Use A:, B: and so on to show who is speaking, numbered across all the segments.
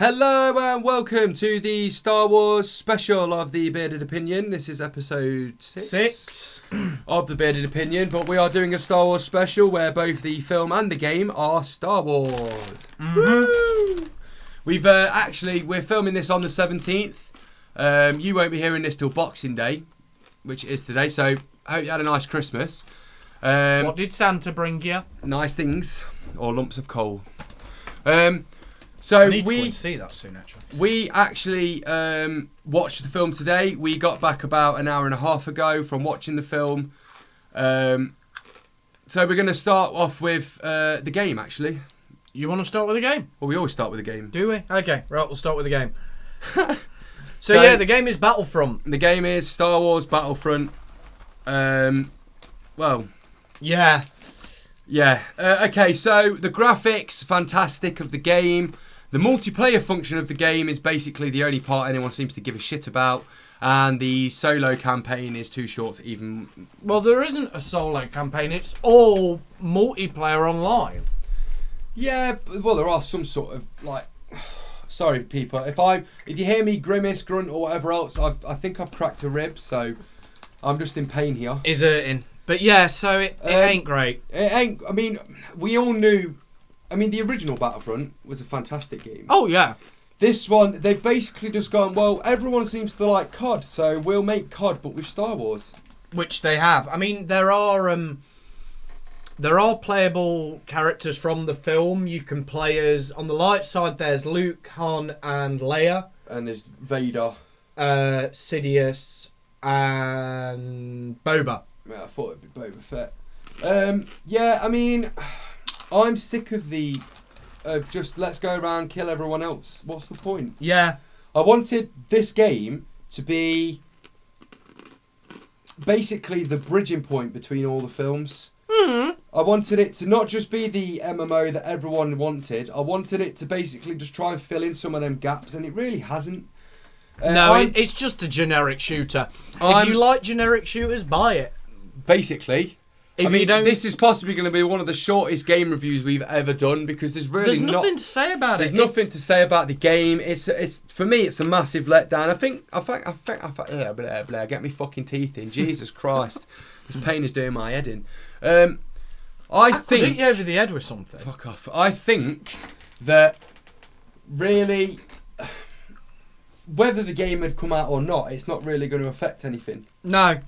A: Hello and welcome to the Star Wars special of the Bearded Opinion. This is episode 6 of the Bearded Opinion, but we are doing a Star Wars special where both the film and the game are Star Wars. Woo! We're filming this on the 17th. You won't be hearing this till Boxing Day, which is today, so I hope you had a nice Christmas.
B: What did Santa bring you?
A: Nice things, or lumps of coal.
B: So I need to go and see that soon, actually.
A: We actually watched the film today. We got back about an hour and a half ago from watching the film. So we're going to start off with the game, actually.
B: You want to start with the game?
A: Well, we always start with the game.
B: Do we? Okay, right, we'll start with the game. So yeah, the game is Battlefront.
A: The game is Star Wars Battlefront.
B: Yeah.
A: Okay, so the graphics, fantastic of the game. The multiplayer function of the game is basically the only part anyone seems to give a shit about. And the solo campaign is too short to even...
B: Well, there isn't a solo campaign. It's all multiplayer online.
A: Yeah, well, there are some sort of, like... Sorry, people. If you hear me grimace, grunt, or whatever else, I think I've cracked a rib, so I'm just in pain here.
B: Is hurting. But yeah, so it ain't great.
A: It ain't... I mean, we all knew... I mean, the original Battlefront was a fantastic game.
B: Oh, yeah.
A: This one, they've basically just gone, well, everyone seems to like COD, so we'll make COD, but with Star Wars.
B: Which they have. I mean, there are playable characters from the film. You can play as... On the light side, there's Luke, Han, and Leia.
A: And there's Vader.
B: Sidious, and Boba.
A: Yeah, I thought it'd be Boba Fett. Yeah, I mean... I'm sick of just let's go around, kill everyone else. What's the point?
B: Yeah.
A: I wanted this game to be basically the bridging point between all the films.
B: Mm-hmm.
A: I wanted it to not just be the MMO that everyone wanted. I wanted it to basically just try and fill in some of them gaps, and it really hasn't.
B: It's just a generic shooter. If you like generic shooters, buy it.
A: Basically.
B: If you don't...
A: This is possibly going to be one of the shortest game reviews we've ever done because there's
B: nothing to say about it.
A: There's nothing to say about the game. It's for me, it's a massive letdown. I think. Get me fucking teeth in. Jesus Christ, this pain is doing my head in. I think.
B: Could hit you over the head with something.
A: Fuck off. I think that really, whether the game had come out or not, it's not really going to affect anything.
B: No.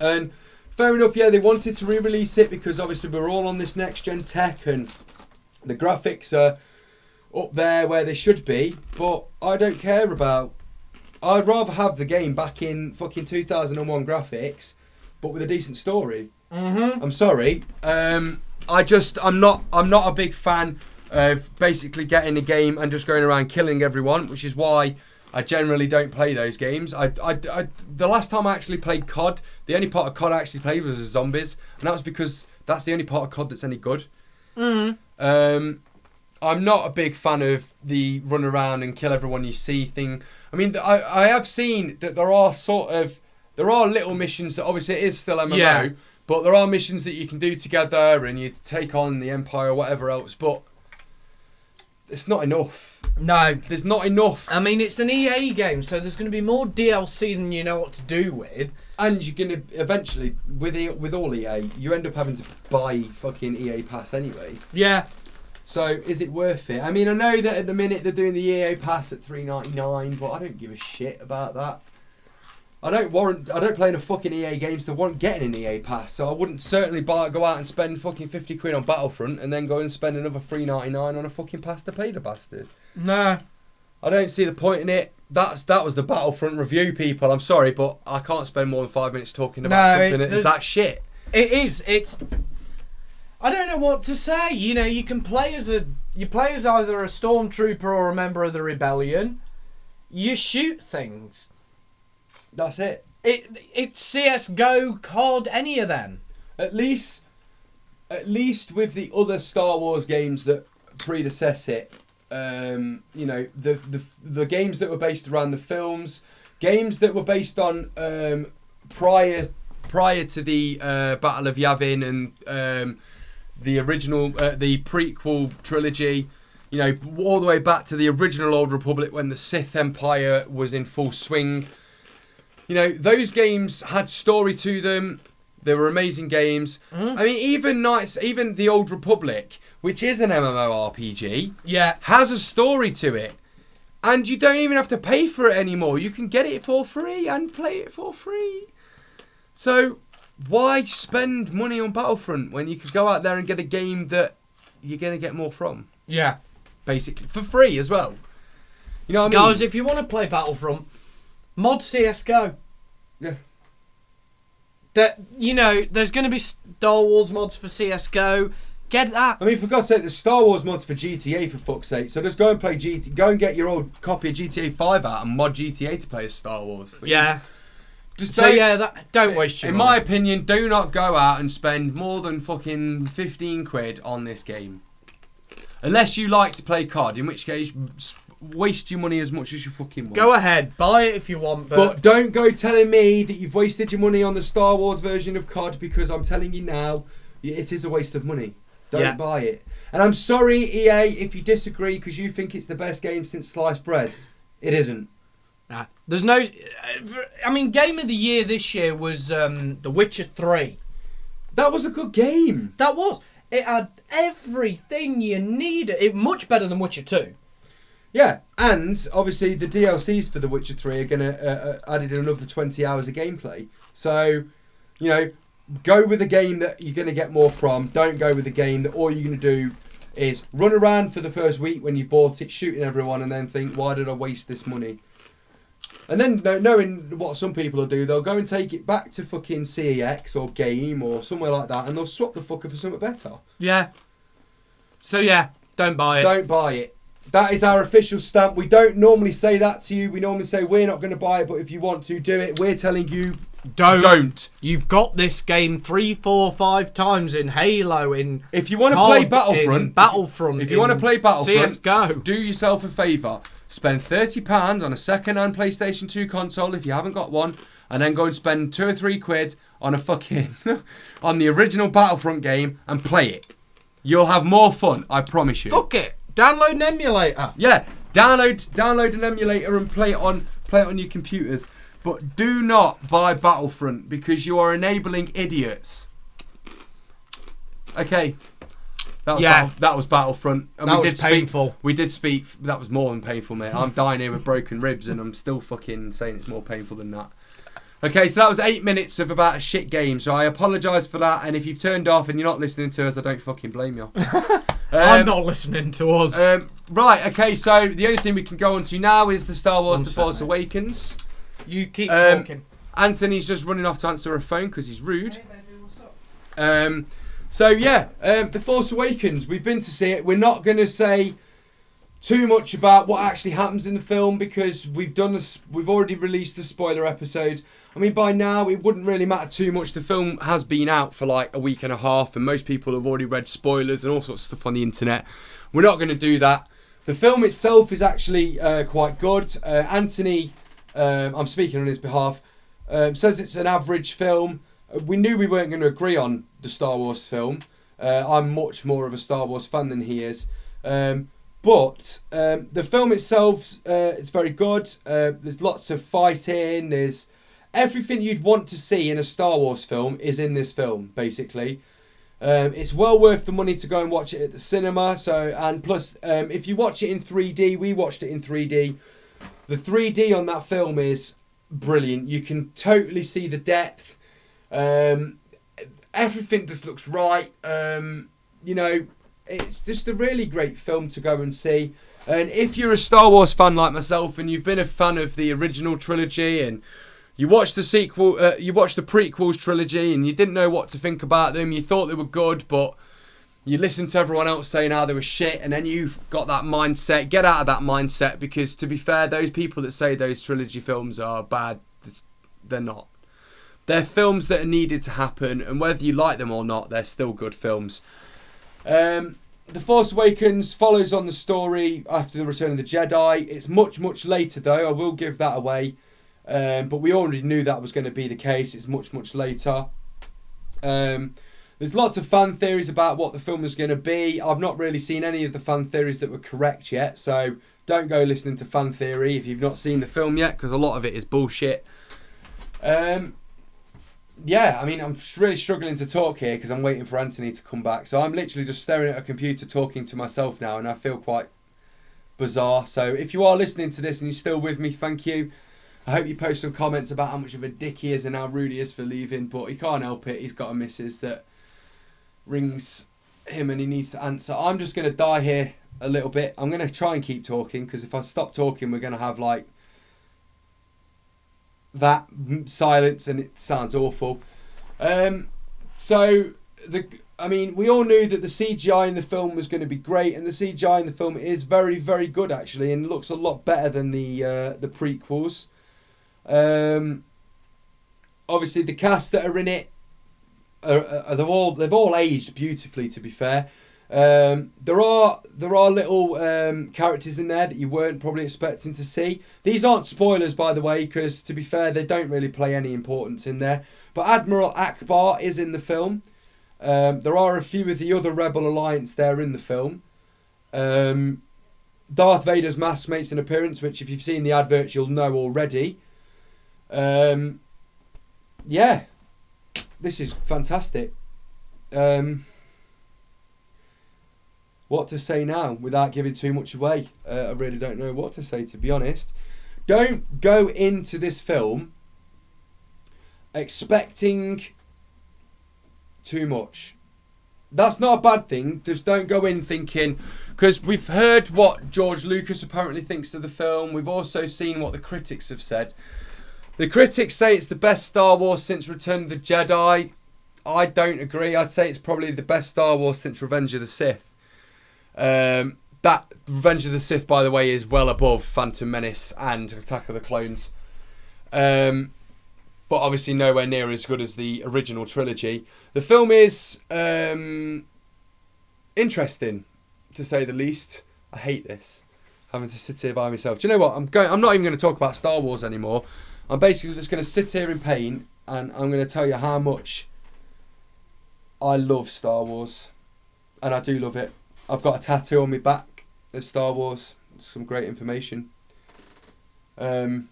A: And. Fair enough, yeah, they wanted to re-release it because obviously we're all on this next-gen tech and the graphics are up there where they should be, but I don't care about... I'd rather have the game back in fucking 2001 graphics, but with a decent story.
B: Mm-hmm.
A: I'm sorry. I'm not a big fan of basically getting a game and just going around killing everyone, which is why... I generally don't play those games. The last time I actually played COD, the only part of COD I actually played was the zombies, and that was because that's the only part of COD that's any good.
B: Mm.
A: I'm not a big fan of the run around and kill everyone you see thing. I mean, I have seen that there are little missions that obviously it is still MMO, but there are missions that you can do together and you take on the Empire or whatever else, but it's not enough.
B: No.
A: There's not enough.
B: I mean, it's an EA game, so there's going to be more DLC than you know what to do with.
A: And you're going to, eventually, with all EA, you end up having to buy fucking EA Pass anyway.
B: Yeah.
A: So, is it worth it? I mean, I know that at the minute they're doing the EA Pass at $3.99, but I don't give a shit about that. I don't play enough fucking EA games to warrant getting an EA Pass, so I wouldn't certainly go out and spend fucking 50 quid on Battlefront and then go and spend another $3.99 on a fucking pass to pay the bastard.
B: Nah.
A: I don't see the point in it. That was the Battlefront review, people. I'm sorry, but I can't spend more than 5 minutes talking about something that is that shit.
B: It is. It's... I don't know what to say. You know, you play as either a stormtrooper or a member of the rebellion. You shoot things.
A: That's it.
B: It's CS:GO, COD, any of them.
A: At least with the other Star Wars games that predecess it, you know, the games that were based around the films, games that were based on prior to the Battle of Yavin and the original, the prequel trilogy. You know, all the way back to the original Old Republic when the Sith Empire was in full swing. You know, those games had story to them. They were amazing games. I mean, even the Old Republic, which is an MMORPG, has a story to it. And you don't even have to pay for it anymore. You can get it for free and play it for free. So, why spend money on Battlefront when you could go out there and get a game that you're going to get more from?
B: Yeah.
A: Basically. For free as well. You know what I mean?
B: Guys, if you want to play Battlefront, mod CSGO.
A: Yeah.
B: You know, there's going to be Star Wars mods for CSGO. Get that.
A: I mean, for God's sake, there's Star Wars mods for GTA, for fuck's sake. So just go and play GTA. Go and get your old copy of GTA 5 out and mod GTA to play as Star Wars.
B: Yeah.
A: Just
B: don't waste your money.
A: In my opinion, do not go out and spend more than fucking 15 quid on this game. Unless you like to play COD, in which case, waste your money as much as you fucking want.
B: Go ahead, buy it if you want.
A: But don't go telling me that you've wasted your money on the Star Wars version of COD, because I'm telling you now, it is a waste of money. Don't buy it. And I'm sorry, EA, if you disagree because you think it's the best game since sliced bread. It isn't.
B: Nah, there's no... I mean, Game of the Year this year was The Witcher 3.
A: That was a good game.
B: That was. It had everything you needed. It much better than Witcher 2.
A: Yeah, and obviously the DLCs for The Witcher 3 are going to added another 20 hours of gameplay. So, you know, go with a game that you're going to get more from. Don't go with a game that all you're going to do is run around for the first week when you've bought it, shooting everyone, and then think, why did I waste this money? And then, knowing what some people will do, they'll go and take it back to fucking CEX or Game or somewhere like that, and they'll swap the fucker for something better.
B: Yeah. So, yeah, don't buy it.
A: Don't buy it. That is our official stamp. We don't normally say that to you. We normally say we're not going to buy it, but if you want to do it, we're telling you don't.
B: You've got this game 3, 4, 5 times in Halo, in
A: if you want to play
B: Battlefront,
A: if you want to play Battlefront,
B: CSGO.
A: Do yourself a favour. Spend £30 on a second-hand PlayStation 2 console if you haven't got one, and then go and spend 2 or 3 quid on a fucking on the original Battlefront game and play it. You'll have more fun, I promise you.
B: Fuck it. Download an emulator.
A: Yeah, download an emulator and play it on your computers. But do not buy Battlefront because you are enabling idiots. Okay. That was Battlefront. And
B: that was painful.
A: We did speak. That was more than painful, mate. I'm dying here with broken ribs and I'm still fucking saying it's more painful than that. Okay, so that was 8 minutes of about a shit game. So I apologise for that. And if you've turned off and you're not listening to us, I don't fucking blame you.
B: I'm not listening to us.
A: Right, okay, so the only thing we can go on to now is the Star Wars The Force Awakens.
B: You keep talking.
A: Anthony's just running off to answer a phone because he's rude.
B: Hey, baby, what's up?
A: The Force Awakens, we've been to see it. We're not going to say too much about what actually happens in the film because we've already released a spoiler episode. I mean, by now it wouldn't really matter too much. The film has been out for like a week and a half and most people have already read spoilers and all sorts of stuff on the internet. We're not going to do that. The film itself is actually quite good. Anthony, I'm speaking on his behalf, says it's an average film. We knew we weren't going to agree on the Star Wars film. I'm much more of a Star Wars fan than he is. But the film itself, it's very good. There's lots of fighting. There's everything you'd want to see in a Star Wars film is in this film, basically. It's well worth the money to go and watch it at the cinema. And plus, if you watch it in 3D, we watched it in 3D. The 3D on that film is brilliant. You can totally see the depth. Everything just looks right. It's just a really great film to go and see. And if you're a Star Wars fan like myself and you've been a fan of the original trilogy and you watched the sequel, you watched the prequels trilogy and you didn't know what to think about them, you thought they were good, but you listened to everyone else saying how they were shit, and then you've got that mindset. Get out of that mindset because, to be fair, those people that say those trilogy films are bad, they're not. They're films that are needed to happen, and whether you like them or not, they're still good films. The Force Awakens follows on the story after the Return of the Jedi. It's much, much later, though. I will give that away. But we already knew that was going to be the case. It's much, much later. There's lots of fan theories about what the film is going to be. I've not really seen any of the fan theories that were correct yet, so don't go listening to fan theory if you've not seen the film yet, because a lot of it is bullshit. Yeah, I mean, I'm really struggling to talk here because I'm waiting for Anthony to come back. So I'm literally just staring at a computer talking to myself now, and I feel quite bizarre. So if you are listening to this and you're still with me, thank you. I hope you post some comments about how much of a dick he is and how rude he is for leaving, but he can't help it. He's got a missus that rings him and he needs to answer. I'm just going to die here a little bit. I'm going to try and keep talking, because if I stop talking, we're going to have like that silence and it sounds awful. We all knew that the CGI in the film was going to be great, and the CGI in the film is very, very good actually, and looks a lot better than the prequels. Obviously the cast that are in it they've all aged beautifully, to be fair. There are little characters in there that you weren't probably expecting to see. These aren't spoilers, by the way, because to be fair, they don't really play any importance in there. But Admiral Akbar is in the film. There are a few of the other Rebel Alliance there in the film. Darth Vader's mask makes an appearance, which if you've seen the adverts, you'll know already. Yeah, this is fantastic. What to say now without giving too much away? I really don't know what to say, to be honest. Don't go into this film expecting too much. That's not a bad thing. Just don't go in thinking, because we've heard what George Lucas apparently thinks of the film. We've also seen what the critics have said. The critics say it's the best Star Wars since Return of the Jedi. I don't agree. I'd say it's probably the best Star Wars since Revenge of the Sith. That Revenge of the Sith, by the way, is well above Phantom Menace and Attack of the Clones. But obviously nowhere near as good as the original trilogy. The film is interesting, to say the least. I hate this, having to sit here by myself. Do you know what? I'm not even going to talk about Star Wars anymore. I'm basically just going to sit here in pain, and I'm going to tell you how much I love Star Wars. And I do love it. I've got a tattoo on my back of Star Wars. Some great information. Yeah.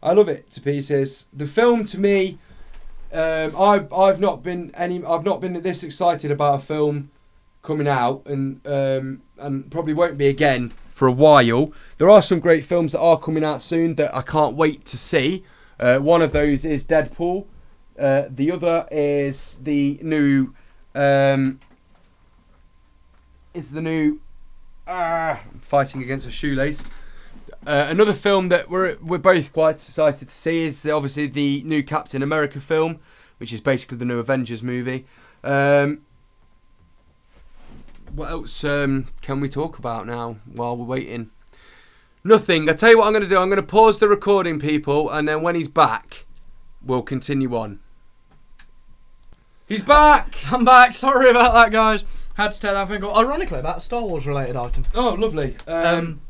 A: I love it to pieces. The film, to me, I've not been this excited about a film coming out, and probably won't be again for a while. There are some great films that are coming out soon that I can't wait to see. One of those is Deadpool. The other is the new fighting against a shoelace. Another film that we're both quite excited to see is obviously the new Captain America film, which is basically the new Avengers movie. What else can we talk about now while we're waiting? Nothing. I tell you what I'm going to do. I'm going to pause the recording, people, and then when he's back, we'll continue on. He's back!
B: I'm back. Sorry about that, guys. Had to take that thing off. Ironically, about a Star Wars related item.
A: Oh, lovely.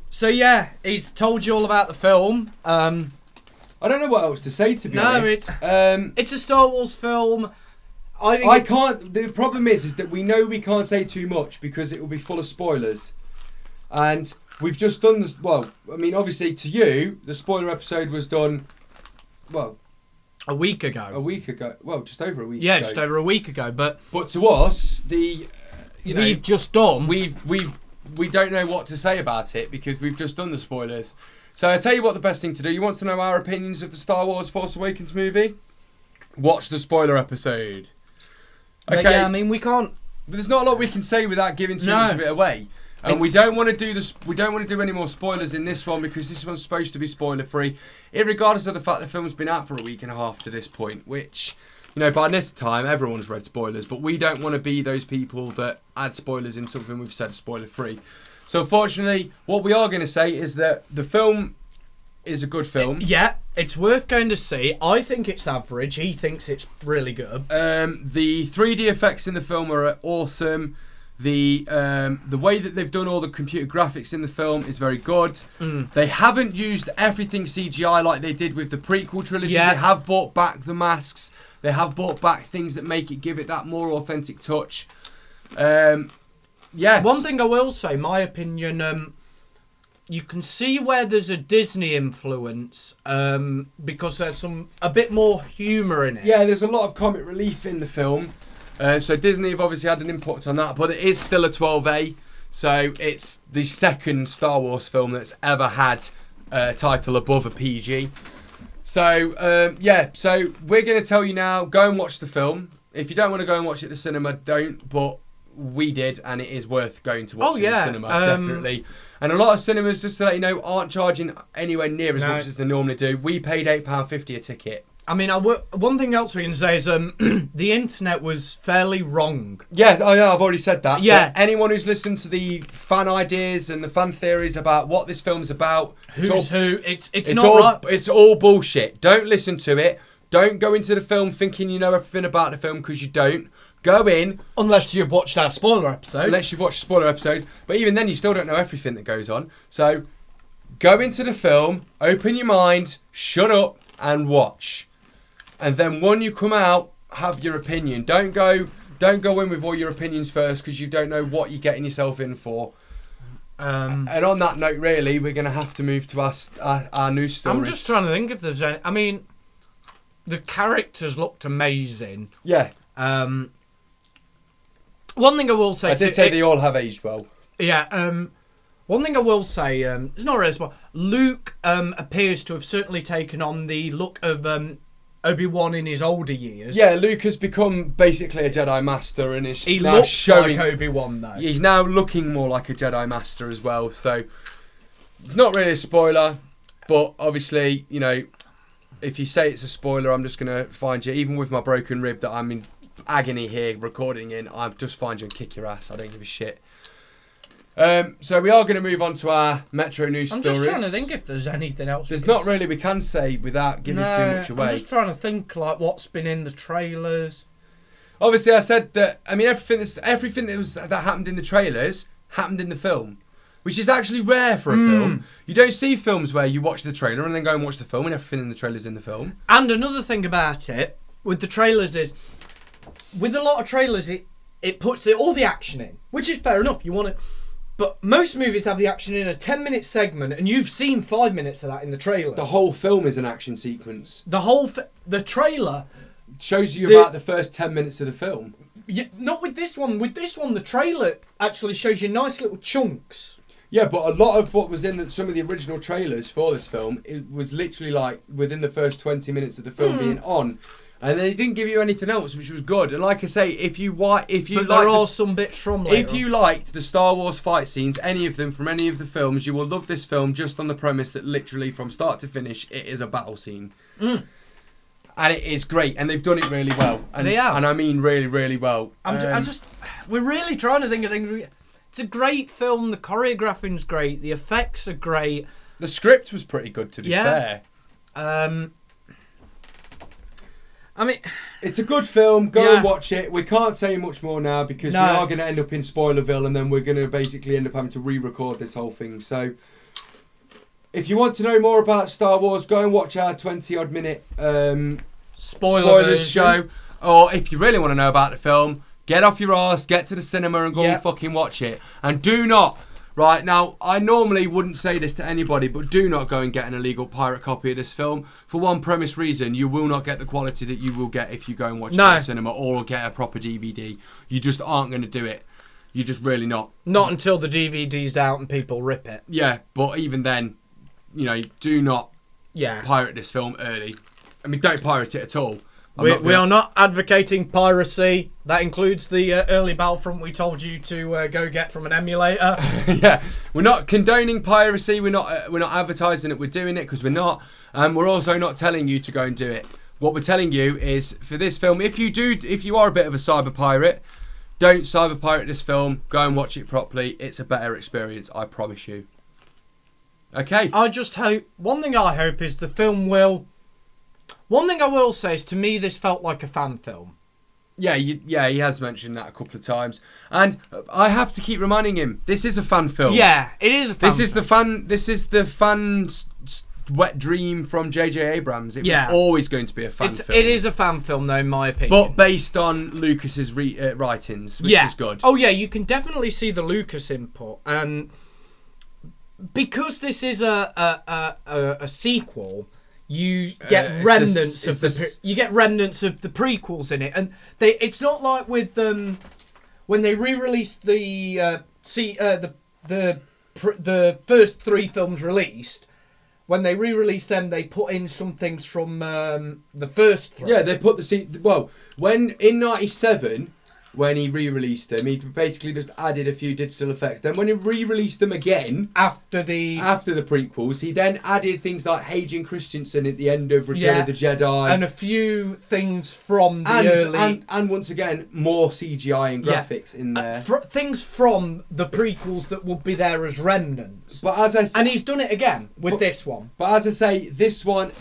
B: So yeah, he's told you all about the film.
A: I don't know what else to say, to be honest.
B: It's a Star Wars film.
A: I can't. The problem is that we know we can't say too much because it will be full of spoilers, and we've just done this. Well, I mean, obviously to you, the spoiler episode was done. Well,
B: a week ago.
A: Well, just over a week.
B: Yeah,
A: ago.
B: just over a week ago. But
A: to us,
B: we've just done.
A: We don't know what to say about it because we've just done the spoilers. So I tell you what, the best thing to do. You want to know our opinions of the Star Wars Force Awakens movie? Watch the spoiler episode. Okay.
B: But yeah, I mean, we can't.
A: But there's not a lot we can say without giving too much of it away. And we don't want to do this. We don't want to do any more spoilers in this one because this one's supposed to be spoiler free, regardless of the fact the film's been out for a week and a half to this point. Which, by this time everyone's read spoilers, but we don't want to be those people that add spoilers in something we've said spoiler free. So, fortunately, what we are going to say is that the film is a good film.
B: It's worth going to see. I think it's average. He thinks it's really good.
A: The 3D effects in the film are awesome. The way that they've done all the computer graphics in the film is very good. They haven't used everything CGI like they did with the prequel trilogy. They have brought back the masks. They have brought back things that give it that more authentic touch. One
B: thing I will say, my opinion, you can see where there's a Disney influence because there's a bit more humour in it.
A: Yeah, there's a lot of comic relief in the film. So Disney have obviously had an input on that, but it is still a 12A. So it's the second Star Wars film that's ever had a title above a PG. So, so we're going to tell you now, go and watch the film. If you don't want to go and watch it at the cinema, don't, but we did, and it is worth going to watch it at the cinema, definitely. And a lot of cinemas, just to let you know, aren't charging anywhere near as much as they normally do. We paid £8.50 a ticket.
B: I mean, one thing else we can say is the internet was fairly wrong.
A: Yeah, I've already said that.
B: Yeah.
A: But anyone who's listened to the fan ideas and the fan theories about what this film's about...
B: It's not right.
A: It's all bullshit. Don't listen to it. Don't go into the film thinking you know everything about the film, because you don't. Go in...
B: Unless you've watched our spoiler episode.
A: But even then, you still don't know everything that goes on. So, go into the film, open your mind, shut up, and watch. And then when you come out, have your opinion. Don't go in with all your opinions first, because you don't know what you're getting yourself in for. And on that note, really, we're going to have to move to our news stories.
B: I'm just trying to think if there's any... I mean, the characters looked amazing.
A: Yeah.
B: One thing I will say...
A: I did say they all have aged well.
B: Yeah. One thing I will say, it's not really well. Luke appears to have certainly taken on the look of Obi-Wan in his older years.
A: Yeah, Luke has become basically a Jedi Master, and
B: he looks like Obi-Wan though.
A: He's now looking more like a Jedi Master as well. So it's not really a spoiler, but obviously, you know, if you say it's a spoiler, I'm just going to find you, even with my broken rib that I'm in agony here recording in, I'll just find you and kick your ass. I don't give a shit. So we are going to move on to our Metro news stories.
B: I'm just trying to think if there's anything else.
A: There's not really we can say without giving too much away.
B: I'm just trying to think like what's been in the trailers.
A: Obviously, I said that. I mean, everything that happened in the trailers happened in the film, which is actually rare for a film. You don't see films where you watch the trailer and then go and watch the film, and everything in the trailer's in the film.
B: And another thing about it with the trailers is, with a lot of trailers, it puts all the action in, which is fair enough. You want it. But most movies have the action in a 10-minute segment, and you've seen 5 minutes of that in the trailer.
A: The whole film is an action sequence.
B: The trailer
A: shows you about the first 10 minutes of the film.
B: Yeah, not with this one. With this one, the trailer actually shows you nice little chunks.
A: Yeah, but a lot of what was in some of the original trailers for this film, it was literally like within the first 20 minutes of the film being on. And they didn't give you anything else, which was good. And like I say, if you liked
B: some bits from later.
A: If you liked the Star Wars fight scenes, any of them from any of the films, you will love this film just on the premise that literally from start to finish, it is a battle scene. And it is great, and they've done it really well. And
B: they have.
A: And I mean really, really well.
B: We're really trying to think of things. It's a great film. The choreographing's great. The effects are great.
A: The script was pretty good, to be fair.
B: I mean,
A: it's a good film. Go and watch it. We can't say much more now because we are going to end up in Spoilerville, and then we're going to basically end up having to re-record this whole thing. So, if you want to know more about Star Wars, go and watch our 20-odd minute spoilers show. Or if you really want to know about the film, get off your arse, get to the cinema, and go and fucking watch it. And do not. Right, now, I normally wouldn't say this to anybody, but do not go and get an illegal pirate copy of this film. For one premise reason, you will not get the quality that you will get if you go and watch it at the cinema or get a proper DVD. You just aren't going to do it. You're just really not.
B: Not until the DVD's out and people rip it.
A: Yeah, but even then, you know, do not pirate this film early. I mean, don't pirate it at all.
B: We are not advocating piracy. That includes the early Battlefront we told you to go get from an emulator.
A: Yeah, we're not condoning piracy. We're not advertising that we're doing it, because we're not. We're also not telling you to go and do it. What we're telling you is, for this film, if you are a bit of a cyber pirate, don't cyber pirate this film. Go and watch it properly. It's a better experience, I promise you. Okay.
B: I just hope. One thing I hope is the film will. One thing I will say is, to me, this felt like a fan film.
A: Yeah, he has mentioned that a couple of times, and I have to keep reminding him this is a fan film.
B: Yeah, it is a fan.
A: This is the fan wet dream from J.J. Abrams. It was always going to be a fan film.
B: It is a fan film, though, in my opinion,
A: but based on Lucas's writings, which is good.
B: Oh yeah, you can definitely see the Lucas input, and because this is a sequel. You get remnants of the prequels in it, and it's not like with when they re-released the first 3 films released. When they re-released them, they put in some things from the first 3.
A: Yeah, they put when in '97. When he re-released them, he basically just added a few digital effects. Then when he re-released them again after the prequels, he then added things like Hayden Christensen at the end of Return of the Jedi,
B: and a few things from the early
A: and once again more CGI and graphics in there.
B: Things from the prequels that would be there as remnants.
A: But as I say,
B: and he's done it again with this one.
A: But as I say, this one.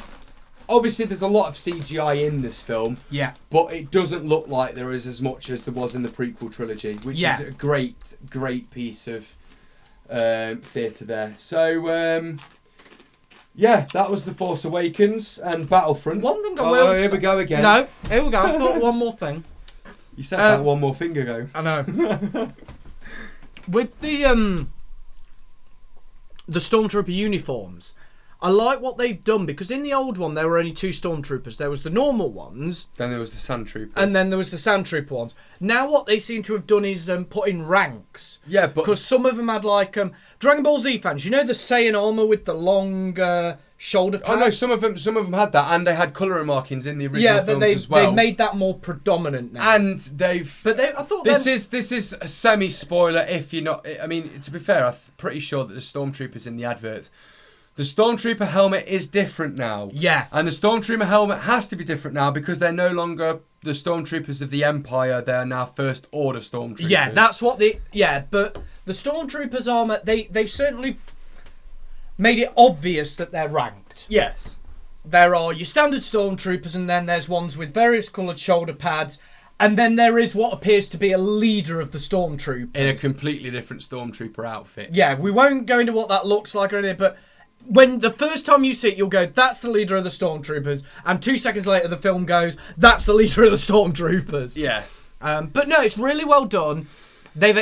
A: Obviously, there's a lot of CGI in this film.
B: Yeah.
A: But it doesn't look like there is as much as there was in the prequel trilogy, which is a great, great piece of theatre there. So, that was The Force Awakens and Battlefront.
B: One thing here
A: we go again.
B: No, here we go. I've got one more thing.
A: You said that one more thing ago.
B: I know. With the Stormtrooper uniforms... I like what they've done, because in the old one there were only 2 stormtroopers. There was the normal ones.
A: Then there was the sandtroopers.
B: And then there was the sandtrooper ones. Now what they seem to have done is put in ranks.
A: Yeah, but...
B: Because some of them had Dragon Ball Z fans, you know the Saiyan armour with the long shoulder pads?
A: Oh no, some of them had that, and they had colouring markings in the original films as well.
B: They've made that more predominant now.
A: And they've... But I thought this is a semi-spoiler if you're not... I mean, to be fair, I'm pretty sure that the stormtroopers in the adverts... The Stormtrooper helmet is different now.
B: Yeah.
A: And the Stormtrooper helmet has to be different now because they're no longer the Stormtroopers of the Empire. They're now First Order Stormtroopers.
B: Yeah, that's what they... Yeah, but the Stormtroopers' armour, they've certainly made it obvious that they're ranked.
A: Yes.
B: There are your standard Stormtroopers, and then there's ones with various coloured shoulder pads, and then there is what appears to be a leader of the Stormtroopers.
A: In a completely different Stormtrooper outfit.
B: Yeah, we won't go into what that looks like or anything, but... When the first time you see it, you'll go, that's the leader of the Stormtroopers. And 2 seconds later, the film goes, that's the leader of the Stormtroopers.
A: Yeah.
B: But no, it's really well done. They've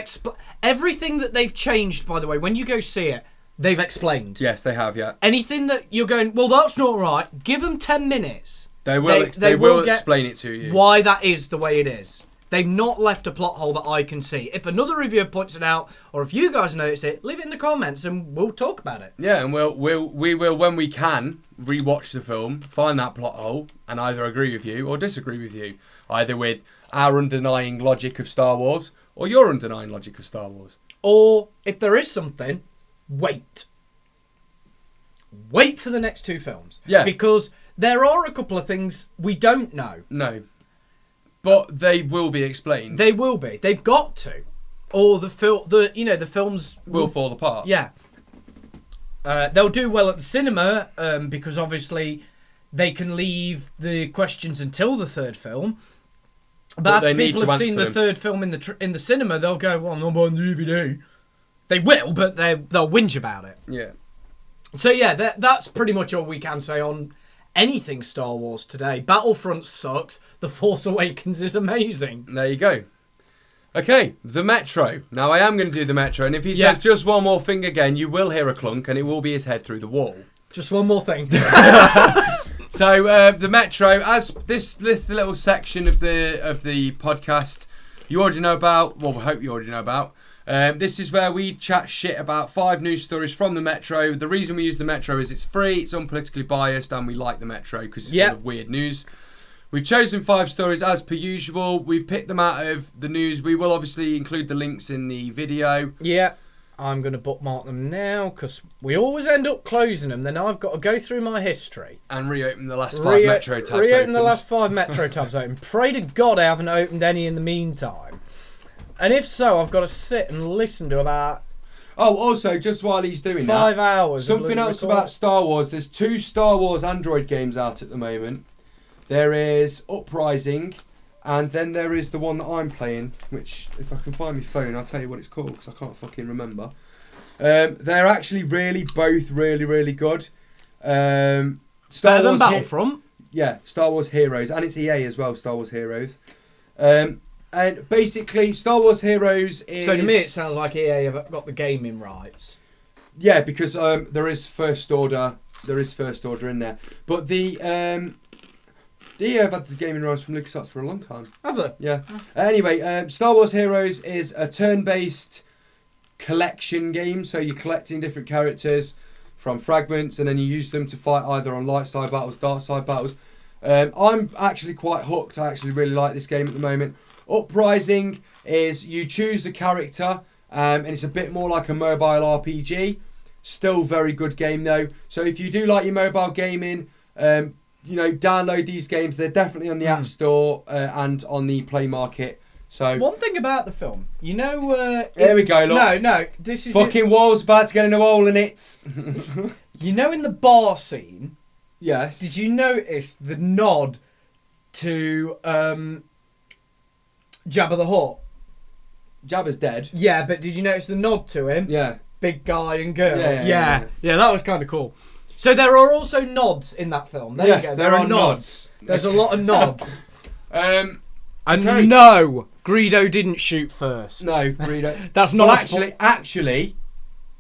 B: everything that they've changed, by the way, when you go see it, they've explained.
A: Yes, they have, yeah.
B: Anything that you're going, well, that's not right, give them 10 minutes.
A: They will explain it to you.
B: Why that is the way it is. They've not left a plot hole that I can see. If another reviewer points it out, or if you guys notice it, leave it in the comments and we'll talk about it.
A: Yeah, and we will when we can rewatch the film, find that plot hole, and either agree with you or disagree with you, either with our undenying logic of Star Wars or your undenying logic of Star Wars.
B: Or if there is something, wait. Wait for the next 2 films.
A: Yeah,
B: because there are a couple of things we don't know.
A: No. But they will be explained.
B: They will be. They've got to, or the films
A: will fall apart.
B: Yeah. They'll do well at the cinema because obviously they can leave the questions until the 3rd film. But after people have seen the 3rd film in the cinema, they'll go, "Well, I'm not buying the DVD." They will, but they'll whinge about it.
A: Yeah.
B: So yeah, that's pretty much all we can say on anything Star Wars today. Battlefront sucks. The Force Awakens is amazing.
A: There you go. Okay, the Metro. Now I am going to do the Metro, and if he says just one more thing again, you will hear a clunk, and it will be his head through the wall.
B: Just one more thing.
A: So the Metro, as this little section of the podcast, you already know about. Well, we hope you already know about. This is where we chat shit about 5 news stories from the Metro. The reason we use the Metro is it's free, it's unpolitically biased, and we like the Metro because it's full of weird news. We've chosen 5 stories as per usual. We've picked them out of the news. We will obviously include the links in the video.
B: Yeah, I'm going to bookmark them now because we always end up closing them. Then I've got to go through my history.
A: And reopen the last 5 Metro tabs
B: Reopen the last 5 Metro tabs open. Pray to God I haven't opened any in the meantime. And if so, I've got to sit and listen to about...
A: Oh, also, just while he's doing
B: 5 hours.
A: Something else about Star Wars. There's 2 Star Wars Android games out at the moment. There is Uprising, And then there is the one that I'm playing, which, if I can find my phone, I'll tell you what it's called, because I can't fucking remember. They're actually both really good. Star
B: Better
A: Wars
B: than Battlefront?
A: Yeah, Star Wars Heroes. And it's EA as well, Star Wars Heroes. And basically, Star Wars Heroes is...
B: So to me, it sounds like EA have got the gaming rights.
A: Yeah, because there is First Order. There is First Order in there. But the EA have had the gaming rights from LucasArts for a long time.
B: Have they?
A: Yeah. Anyway, Star Wars Heroes is a turn-based collection game. So you're collecting different characters from fragments, and then you use them to fight either on light side battles, dark side battles. I'm actually quite hooked. I actually really like this game at the moment. Uprising is you choose a character, and it's a bit more like a mobile RPG. Still very good game though. So if you do like your mobile gaming, download these games. They're definitely on the App Store and on the Play Market. So
B: one thing about the film,
A: here we go. Look.
B: No, this is
A: fucking wall's about to get in a hole in it.
B: In the bar scene.
A: Yes.
B: Did you notice the nod to Jabba the Hutt?
A: Jabba's dead.
B: Yeah, but did you notice the nod to him?
A: Yeah.
B: Big guy and girl.
A: Yeah,
B: that was kind of cool. So there are also nods in that film. There you go.
A: There are nods.
B: There's a lot of nods.
A: And
B: no, Greedo didn't shoot first.
A: No, Greedo.
B: That's not.
A: Well, actually,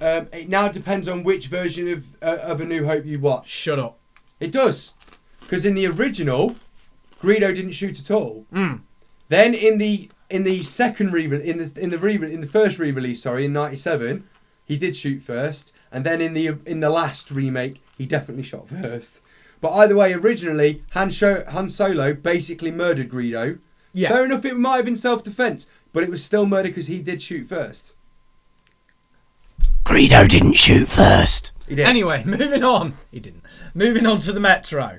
A: it now depends on which version of A New Hope you watch.
B: Shut up.
A: It does, because in the original, Greedo didn't shoot at all.
B: Mm.
A: Then in the second in the first re-release, in '97, he did shoot first, and then in the last remake, he definitely shot first. But either way, originally Han Solo basically murdered Greedo.
B: Yeah.
A: Fair enough, it might have been self-defense, but it was still murder because he did shoot first.
B: Greedo didn't shoot first.
A: He did.
B: Anyway, moving on. He didn't. Moving on to the Metro.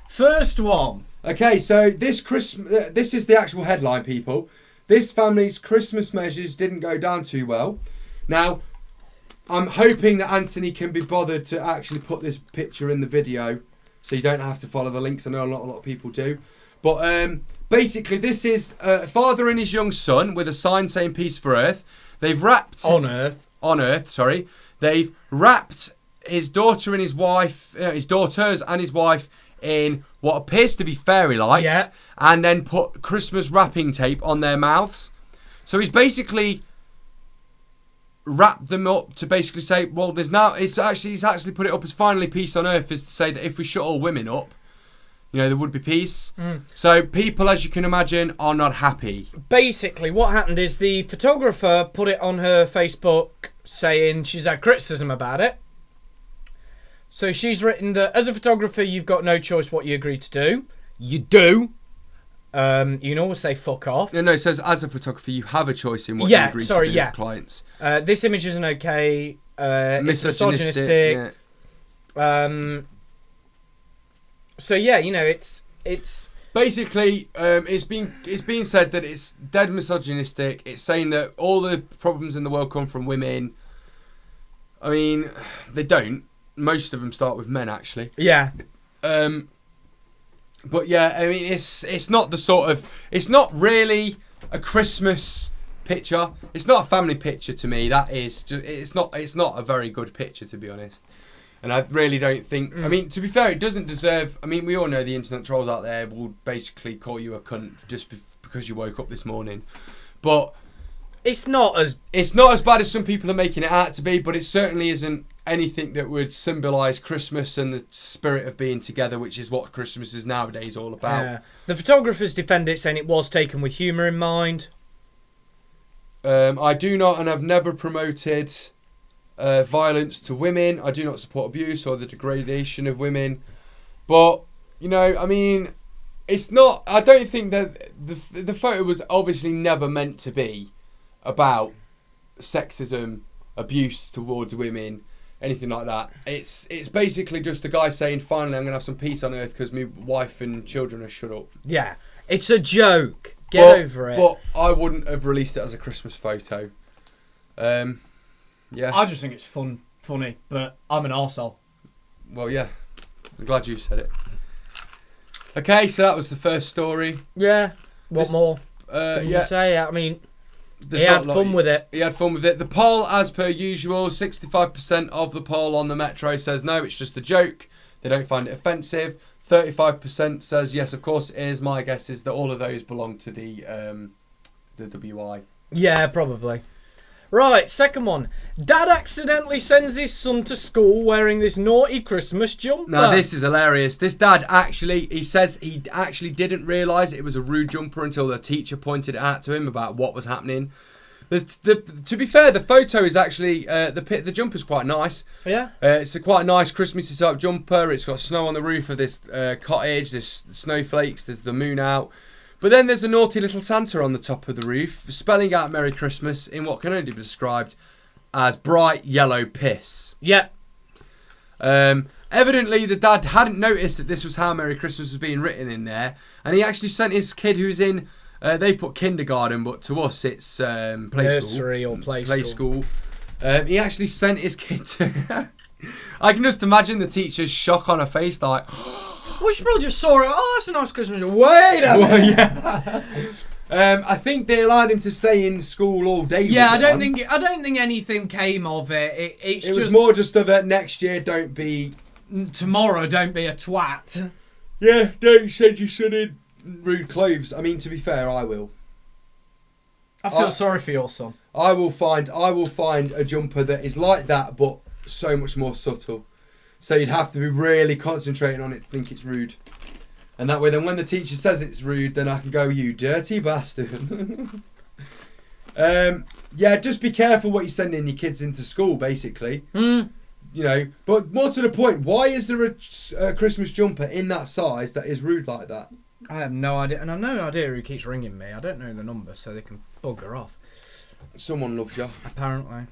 B: First one.
A: Okay, so this is the actual headline, people. This family's Christmas measures didn't go down too well. Now, I'm hoping that Anthony can be bothered to actually put this picture in the video, so you don't have to follow the links. I know not a lot of people do. But basically, this is a father and his young son with a sign saying "Peace for Earth." They've wrapped...
B: On Earth,
A: sorry. They've wrapped his daughter and his wife, his daughters and his wife in what appears to be fairy lights, and then put Christmas wrapping tape on their mouths. So he's basically wrapped them up to basically say, well, he's actually put it up as finally peace on Earth, is to say that if we shut all women up, there would be peace. So people, as you can imagine, are not happy.
B: Basically, what happened is the photographer put it on her Facebook saying she's had criticism about it. So she's written that as a photographer, you've got no choice what you agree to do. You do. You can always say fuck off.
A: No, it says as a photographer, you have a choice in what you agree to do with clients.
B: This image isn't okay. It's
A: misogynistic.
B: So yeah, it's
A: basically it's being said that it's dead misogynistic. It's saying that all the problems in the world come from women. I mean, they don't. Most of them start with men, actually.
B: Yeah.
A: But yeah, I mean, it's not the sort of... It's not really a Christmas picture. It's not a family picture to me. That is... It's not a very good picture, to be honest. And I really don't think... I mean, to be fair, it doesn't deserve... I mean, we all know the internet trolls out there will basically call you a cunt just because you woke up this morning. But...
B: It's not as
A: bad as some people are making it out to be, but it certainly isn't anything that would symbolise Christmas and the spirit of being together, which is what Christmas is nowadays all about.
B: Yeah. The photographers defend it, saying it was taken with humour in mind.
A: I do not and have never promoted violence to women. I do not support abuse or the degradation of women. But, I mean, it's not... I don't think that... The photo was obviously never meant to be about sexism, abuse towards women, anything like that. It's basically just the guy saying, finally I'm going to have some peace on Earth because my wife and children are shut up.
B: Yeah, it's a joke. Get over it.
A: But I wouldn't have released it as a Christmas photo. Yeah.
B: I just think it's funny, but I'm an arsehole.
A: Well, yeah. I'm glad you said it. Okay, so that was the first story.
B: Yeah. What more can you say? I mean, he had fun with it.
A: He had fun with it. The poll, as per usual, 65% of the poll on the Metro says no, it's just a joke. They don't find it offensive. 35% says yes, of course it is. My guess is that all of those belong to the WI.
B: Yeah, probably. Right, second one. Dad accidentally sends his son to school wearing this naughty Christmas jumper.
A: Now, this is hilarious. This dad he says he actually didn't realise it was a rude jumper until the teacher pointed it out to him about what was happening. To be fair, the photo is actually, the jumper's quite nice.
B: Yeah?
A: It's quite a nice Christmassy type jumper. It's got snow on the roof of this cottage. There's snowflakes. There's the moon out. But then there's a naughty little Santa on the top of the roof, spelling out Merry Christmas in what can only be described as bright yellow piss.
B: Yeah.
A: Evidently, the dad hadn't noticed that this was how Merry Christmas was being written in there. And he actually sent his kid who's in, they've put kindergarten, but to us it's
B: nursery or play
A: school. He actually sent his kid to... I can just imagine the teacher's shock on her face, like...
B: Well, she probably just saw it. Oh, that's a nice Christmas. Wait a minute.
A: Yeah. I think they allowed him to stay in school all day.
B: Yeah, I don't think anything came of it. It
A: was more just of a next year. Don't be
B: tomorrow. Don't be a twat.
A: Yeah, don't send your son in rude clothes. I mean, to be fair, I will.
B: I feel sorry for your son.
A: I will find a jumper that is like that, but so much more subtle. So you'd have to be really concentrating on it to think it's rude. And that way, then when the teacher says it's rude, then I can go, you dirty bastard. Yeah, just be careful what you're sending your kids into school, basically.
B: Mm.
A: You know, but more to the point, why is there a Christmas jumper in that size that is rude like that?
B: I have no idea. And I have no idea who keeps ringing me. I don't know the number, so they can bugger off.
A: Someone loves you.
B: Apparently.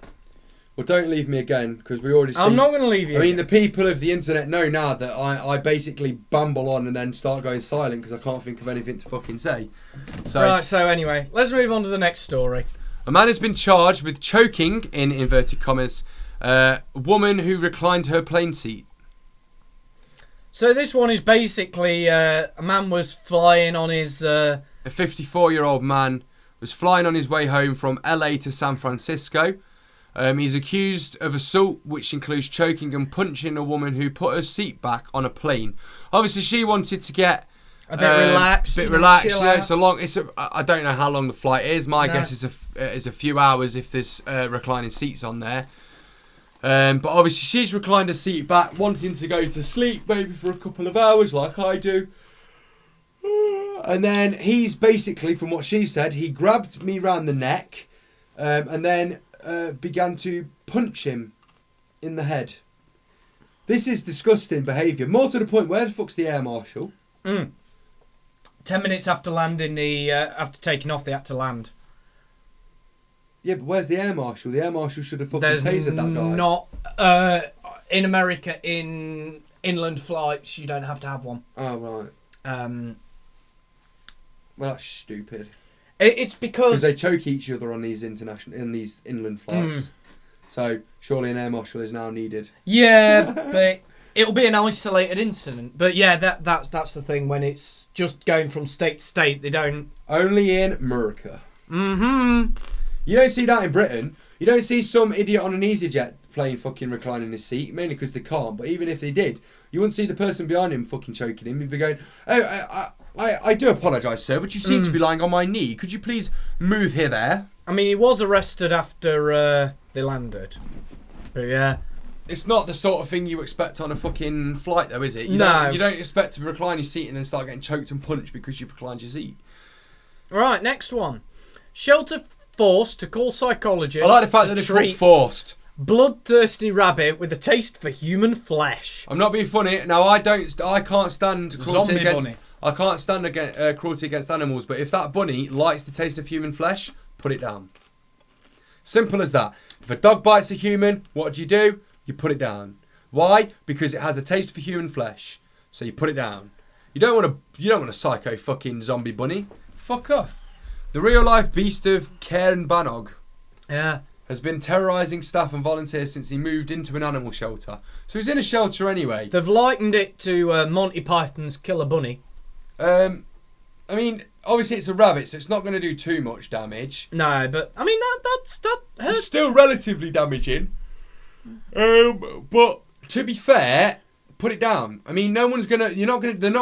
A: Well, don't leave me again, because we already see...
B: I'm not going to leave you.
A: I mean, the people of the internet know now that I basically bamble on and then start going silent because I can't think of anything to fucking say. So,
B: right, so anyway, let's move on to the next story.
A: A man has been charged with choking, in inverted commas, a woman who reclined her plane seat.
B: So this one is basically a man was flying on his...
A: A 54-year-old man was flying on his way home from LA to San Francisco. He's accused of assault, which includes choking and punching a woman who put her seat back on a plane. Obviously, she wanted to get
B: a bit relaxed.
A: I don't know how long the flight is. My guess is a few hours if there's reclining seats on there. But obviously, she's reclined her seat back, wanting to go to sleep, maybe for a couple of hours, like I do. And then he's basically, from what she said, he grabbed me round the neck, and then began to punch him in the head. This is disgusting behaviour. More to the point, where the fuck's the air marshal?
B: 10 minutes after landing, after taking off, they had to land.
A: Yeah, but where's the air marshal? The air marshal should have fucking tasered that guy.
B: Not in America, in inland flights, you don't have to have one.
A: Oh, right. Well, that's stupid.
B: It's because
A: they choke each other on these inland flights. So surely an air marshal is now needed.
B: Yeah, but it'll be an isolated incident. But yeah, that's the thing. When it's just going from state to state, they don't.
A: Only in America.
B: Mm-hmm.
A: You don't see that in Britain. You don't see some idiot on an EasyJet plane fucking reclining his seat, mainly because they can't. But even if they did, you wouldn't see the person behind him fucking choking him. He'd be going, "Oh, I do apologise, sir, but you seem to be lying on my knee. Could you please move here, there?"
B: I mean, he was arrested after they landed. But yeah.
A: It's not the sort of thing you expect on a fucking flight, though, is it? You
B: don't
A: expect to recline your seat and then start getting choked and punched because you've reclined your seat.
B: Right, next one. Shelter forced to call psychologists.
A: I like the fact that it's called forced.
B: Bloodthirsty rabbit with a taste for human flesh.
A: I'm not being funny. Now, I can't stand cruelty against...
B: bunny.
A: I can't stand cruelty against animals, but if that bunny likes the taste of human flesh, put it down. Simple as that. If a dog bites a human, what do? You put it down. Why? Because it has a taste for human flesh. So you put it down. You don't want a psycho fucking zombie bunny. Fuck off. The real life beast of Cairnbannog has been terrorising staff and volunteers since he moved into an animal shelter. So he's in a shelter anyway.
B: They've likened it to Monty Python's Killer Bunny.
A: I mean, obviously it's a rabbit, so it's not going to do too much damage.
B: No, but I mean that hurts.
A: It's still relatively damaging. But to be fair, put it down. I mean, they're not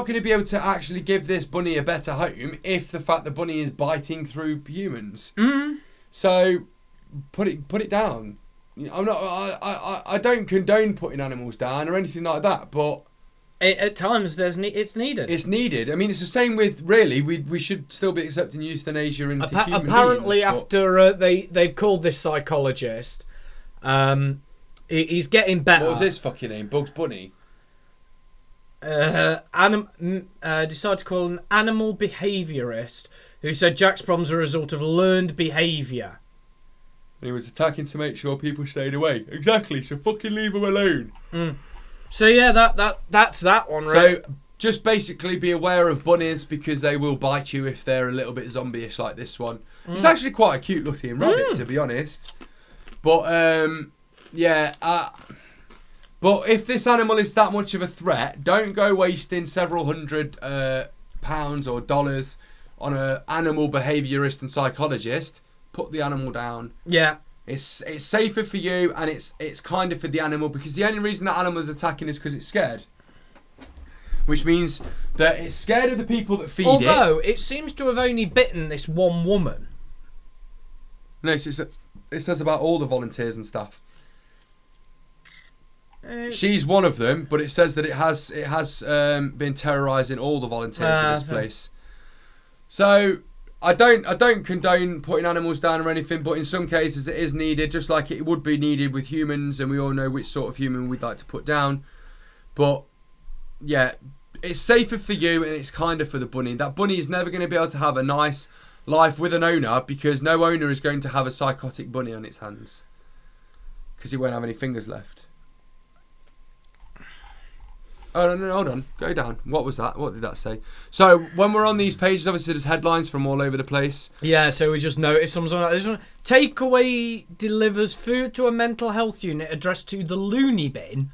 A: gonna be able to actually give this bunny a better home if the fact the bunny is biting through humans. So put it down. I don't condone putting animals down or anything like that, but
B: at times it's needed.
A: It's needed. I mean, it's the same with we should still be accepting euthanasia in human
B: apparently
A: beings,
B: after they've called this psychologist, he's getting better.
A: What was his fucking name? Bugs Bunny.
B: Decided to call an animal behaviourist who said Jack's problems are a result of learned behaviour.
A: And he was attacking to make sure people stayed away. Exactly. So fucking leave him alone.
B: So yeah, that's that one, right?
A: So just basically be aware of bunnies because they will bite you if they're a little bit zombie-ish like this one. It's actually quite a cute looking rabbit, to be honest. But but if this animal is that much of a threat, don't go wasting several hundred pounds or dollars on an animal behaviourist and psychologist. Put the animal down.
B: Yeah.
A: It's safer for you, and it's kinder for the animal, because the only reason that animal is attacking is because it's scared. Which means that it's scared of the people that feed it.
B: Although it seems to have only bitten this one woman.
A: No, it says about all the volunteers and stuff. She's one of them, but it says that it has been terrorising all the volunteers in this place. So I don't condone putting animals down or anything, but in some cases it is needed, just like it would be needed with humans, and we all know which sort of human we'd like to put down. But yeah, it's safer for you and it's kinder for the bunny. That bunny is never going to be able to have a nice life with an owner, because no owner is going to have a psychotic bunny on its hands, because he won't have any fingers left. Oh, no, hold on. Go down. What was that? What did that say? So, when we're on these pages, obviously there's headlines from all over the place.
B: Yeah, so we just noticed something like this one. Takeaway delivers food to a mental health unit addressed to the loony bin.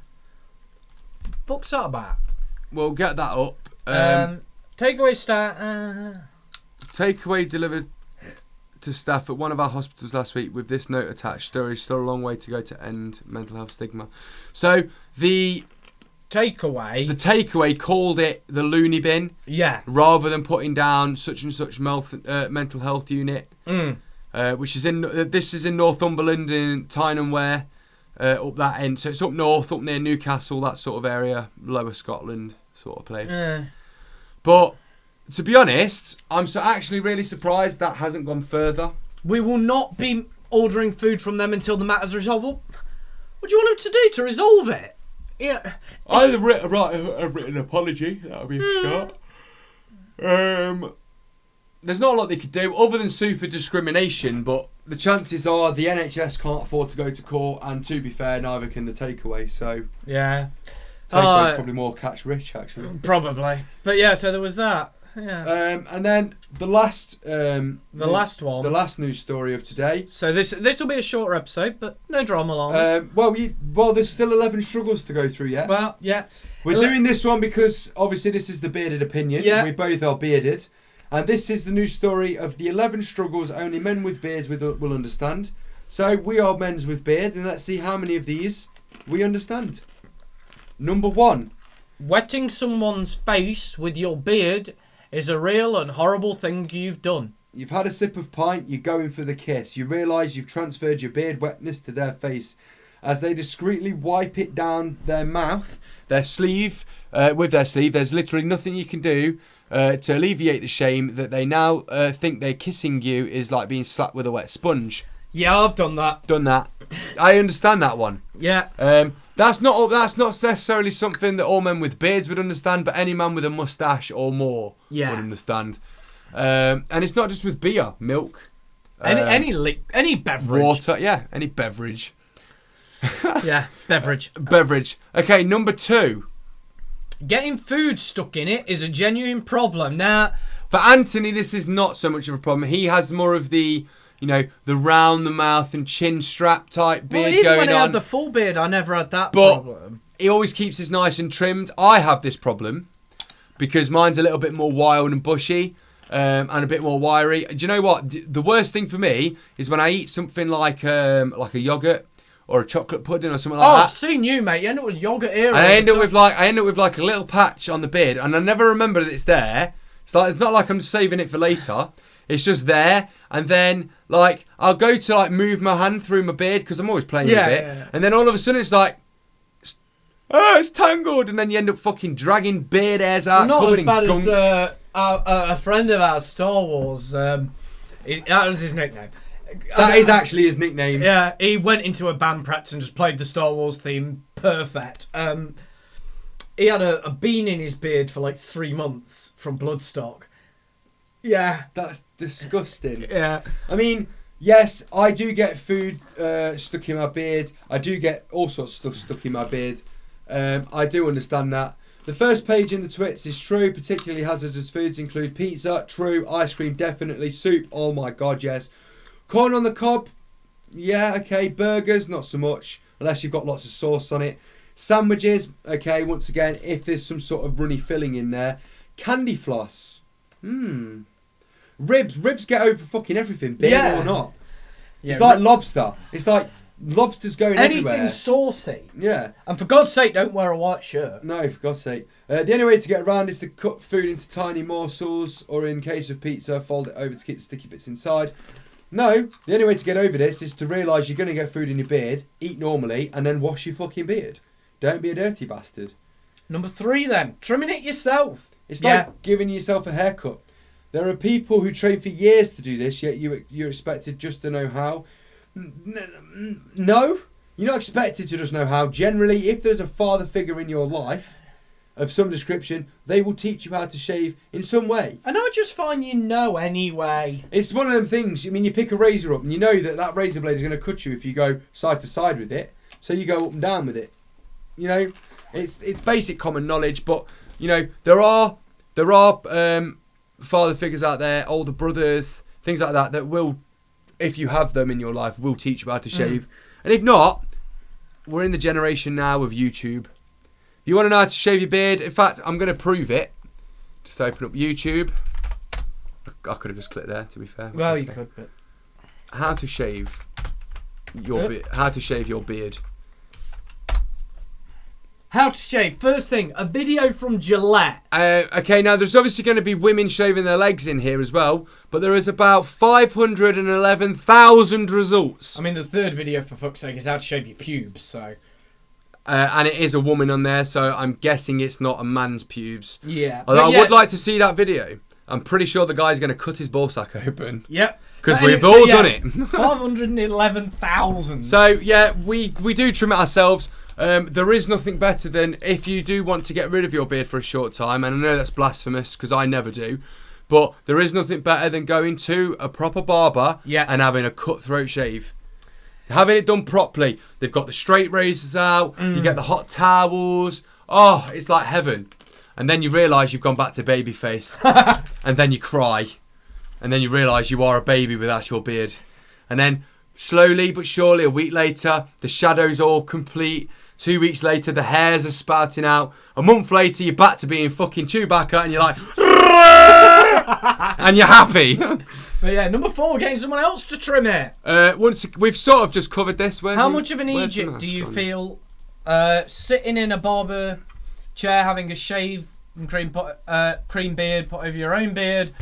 B: What's that about?
A: We'll get that up.
B: Takeaway start.
A: Takeaway delivered to staff at one of our hospitals last week with this note attached. There is still a long way to go to end mental health stigma. So, the takeaway called it the loony bin, rather than putting down such and such mental health unit, which is this is in Northumberland, in Tyne Wear, up that end. So it's up north, up near Newcastle, that sort of area, lower Scotland sort of place. But to be honest, I'm actually really surprised that hasn't gone further.
B: We will not be ordering food from them until the matter's resolved. Well, what do you want them to do to resolve it? Yeah,
A: I've written an apology. That'll be a shot. There's not a lot they could do other than sue for discrimination, but the chances are the NHS can't afford to go to court, and to be fair, neither can the takeaway. So
B: yeah,
A: takeaway's probably more catch rich, actually.
B: Probably, but yeah. So there was that. Yeah.
A: And then the last news story of today.
B: So this will be a shorter episode, but no drama alarms.
A: Well, there's still 11 struggles to go through yet.
B: Well, yeah.
A: We're doing this one because obviously this is the bearded opinion.
B: Yeah.
A: We both are bearded, and this is the news story of the 11 struggles only men with beards will understand. So we are men with beards, and let's see how many of these we understand. Number 1.
B: Wetting someone's face with your beard is a real and horrible thing you've done.
A: You've had a sip of pint, you're going for the kiss. You realise you've transferred your beard wetness to their face. As they discreetly wipe it down their mouth, their sleeve, with their sleeve, there's literally nothing you can do to alleviate the shame that they now think they're kissing you is like being slapped with a wet sponge.
B: Yeah, I've done that.
A: I understand that one.
B: Yeah.
A: That's not necessarily something that all men with beards would understand, but any man with a moustache or more would understand. And it's not just with beer, milk,
B: any beverage,
A: water, any beverage.
B: Yeah, beverage.
A: Beverage. Okay, number 2.
B: Getting food stuck in it is a genuine problem. Now,
A: for Anthony, this is not so much of a problem. He has more of the, the round the mouth and chin strap type beard
B: even
A: going
B: when I
A: on.
B: had the full beard, I never had that problem.
A: He always keeps his nice and trimmed. I have this problem because mine's a little bit more wild and bushy. and a bit more wiry. Do you know what? The worst thing for me is when I eat something like a yogurt or a chocolate pudding or something like that.
B: I've seen you, mate. You end up with yogurt here.
A: And I end up with like a little patch on the beard, and I never remember that it's there. It's not like I'm just saving it for later. It's just there, and then like I'll go to like move my hand through my beard because I'm always playing with it, and then all of a sudden it's like, it's tangled, and then you end up fucking dragging beard hairs out.
B: Not as bad as a friend of ours, Star Wars. That was his nickname.
A: That is actually his nickname.
B: Yeah, he went into a band practice and just played the Star Wars theme perfect. He had a bean in his beard for like 3 months from Bloodstock. Yeah.
A: That's disgusting.
B: Yeah.
A: I mean, yes, I do get food stuck in my beard. I do get all sorts of stuff stuck in my beard. I do understand that. The first page in the twits is true. Particularly hazardous foods include pizza. True. Ice cream, definitely. Soup. Oh my God, yes. Corn on the cob. Yeah, okay. Burgers, not so much. Unless you've got lots of sauce on it. Sandwiches. Okay, once again, if there's some sort of runny filling in there. Candy floss. Ribs get over fucking everything, beard or not. Yeah, it's like lobster. It's like lobster's going everywhere.
B: Anything saucy.
A: Yeah.
B: And for God's sake, don't wear a white shirt.
A: No, for God's sake. The only way to get around is to cut food into tiny morsels, or in case of pizza, fold it over to keep the sticky bits inside. No, the only way to get over this is to realise you're going to get food in your beard, eat normally, and then wash your fucking beard. Don't be a dirty bastard.
B: Number 3 then, trimming it yourself.
A: It's like giving yourself a haircut. There are people who train for years to do this, yet you're expected just to know how. No, you're not expected to just know how. Generally, if there's a father figure in your life of some description, they will teach you how to shave in some way.
B: And I just find you know anyway.
A: It's one of them things. I mean, you pick a razor up and you know that razor blade is going to cut you if you go side to side with it. So you go up and down with it. You know, it's basic common knowledge. But you know, there are father figures out there, older brothers, things like that will, if you have them in your life, will teach you how to shave. And if not, we're in the generation now of YouTube. If you want to know how to shave your beard, in fact, I'm going to prove it. Just open up YouTube. I could have just clicked there, to be fair.
B: Well, okay. You could, but
A: how to shave your beard. How to shave your beard.
B: How to shave. First thing, a video from Gillette.
A: Okay, now there's obviously going to be women shaving their legs in here as well, but there is about 511,000 results.
B: I mean, the third video, for fuck's sake, is how to shave your pubes, so...
A: and it is a woman on there, so I'm guessing it's not a man's pubes.
B: Yeah.
A: Although I would like to see that video. I'm pretty sure the guy's going to cut his ballsack open.
B: Yep.
A: Because we've all done it.
B: 511,000.
A: So, yeah, we do trim it ourselves. There is nothing better than if you do want to get rid of your beard for a short time, and I know that's blasphemous because I never do, but there is nothing better than going to a proper barber and having a cutthroat shave. Having it done properly. They've got the straight razors out, you get the hot towels. Oh, it's like heaven. And then you realise you've gone back to baby face. And then you cry. And then you realise you are a baby without your beard. And then slowly but surely, a week later, the shadow's all complete. 2 weeks later, the hairs are spouting out. A month later, you're back to being fucking Chewbacca, and you're like, and you're happy.
B: But yeah, number 4, getting someone else to trim it.
A: Once we've sort of just covered this.
B: How much of an Egypt do you feel sitting in a barber chair, having a shave and cream beard put over your own beard?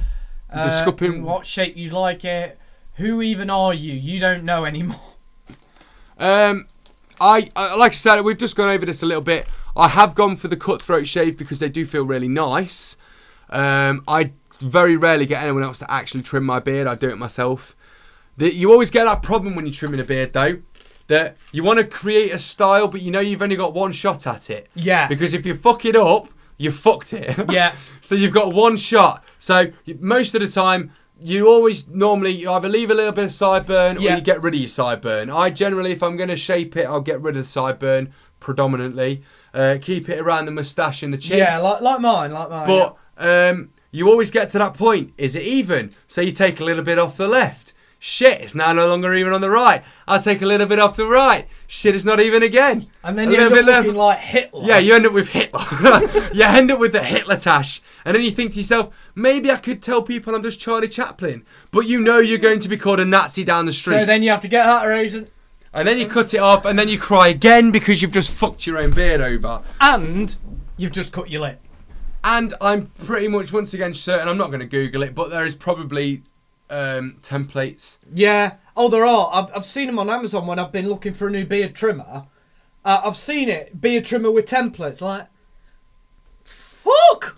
B: What shape you like it? Who even are you? You don't know anymore.
A: I like I said, we've just gone over this a little bit. I have gone for the cutthroat shave because they do feel really nice. I very rarely get anyone else to actually trim my beard. I do it myself. You always get that problem when you're trimming a beard, though, that you want to create a style, but you know you've only got one shot at it.
B: Yeah.
A: Because if you fuck it up, you fucked it.
B: Yeah.
A: So you've got one shot. So most of the time, you always normally either leave a little bit of sideburn or you get rid of your sideburn. I generally, if I'm going to shape it, I'll get rid of the sideburn predominantly. Keep it around the moustache and the chin.
B: Yeah, like mine.
A: But you always get to that point. Is it even? So you take a little bit off the left. Shit, it's now no longer even on the right. I'll take a little bit off the right. Shit, it's not even again.
B: And then you end up looking like Hitler.
A: Yeah, you end up with Hitler. You end up with the Hitler tash. And then you think to yourself, maybe I could tell people I'm just Charlie Chaplin. But you know you're going to be called a Nazi down the street.
B: So then you have to get that reason.
A: And then you cut it off, and then you cry again because you've just fucked your own beard over.
B: And you've just cut your lip.
A: And I'm pretty much, once again, certain, I'm not going to Google it, but there is probably templates.
B: Yeah. Oh, there are. I've seen them on Amazon when I've been looking for a new beard trimmer. I've seen it. Beard trimmer with templates. Like, fuck!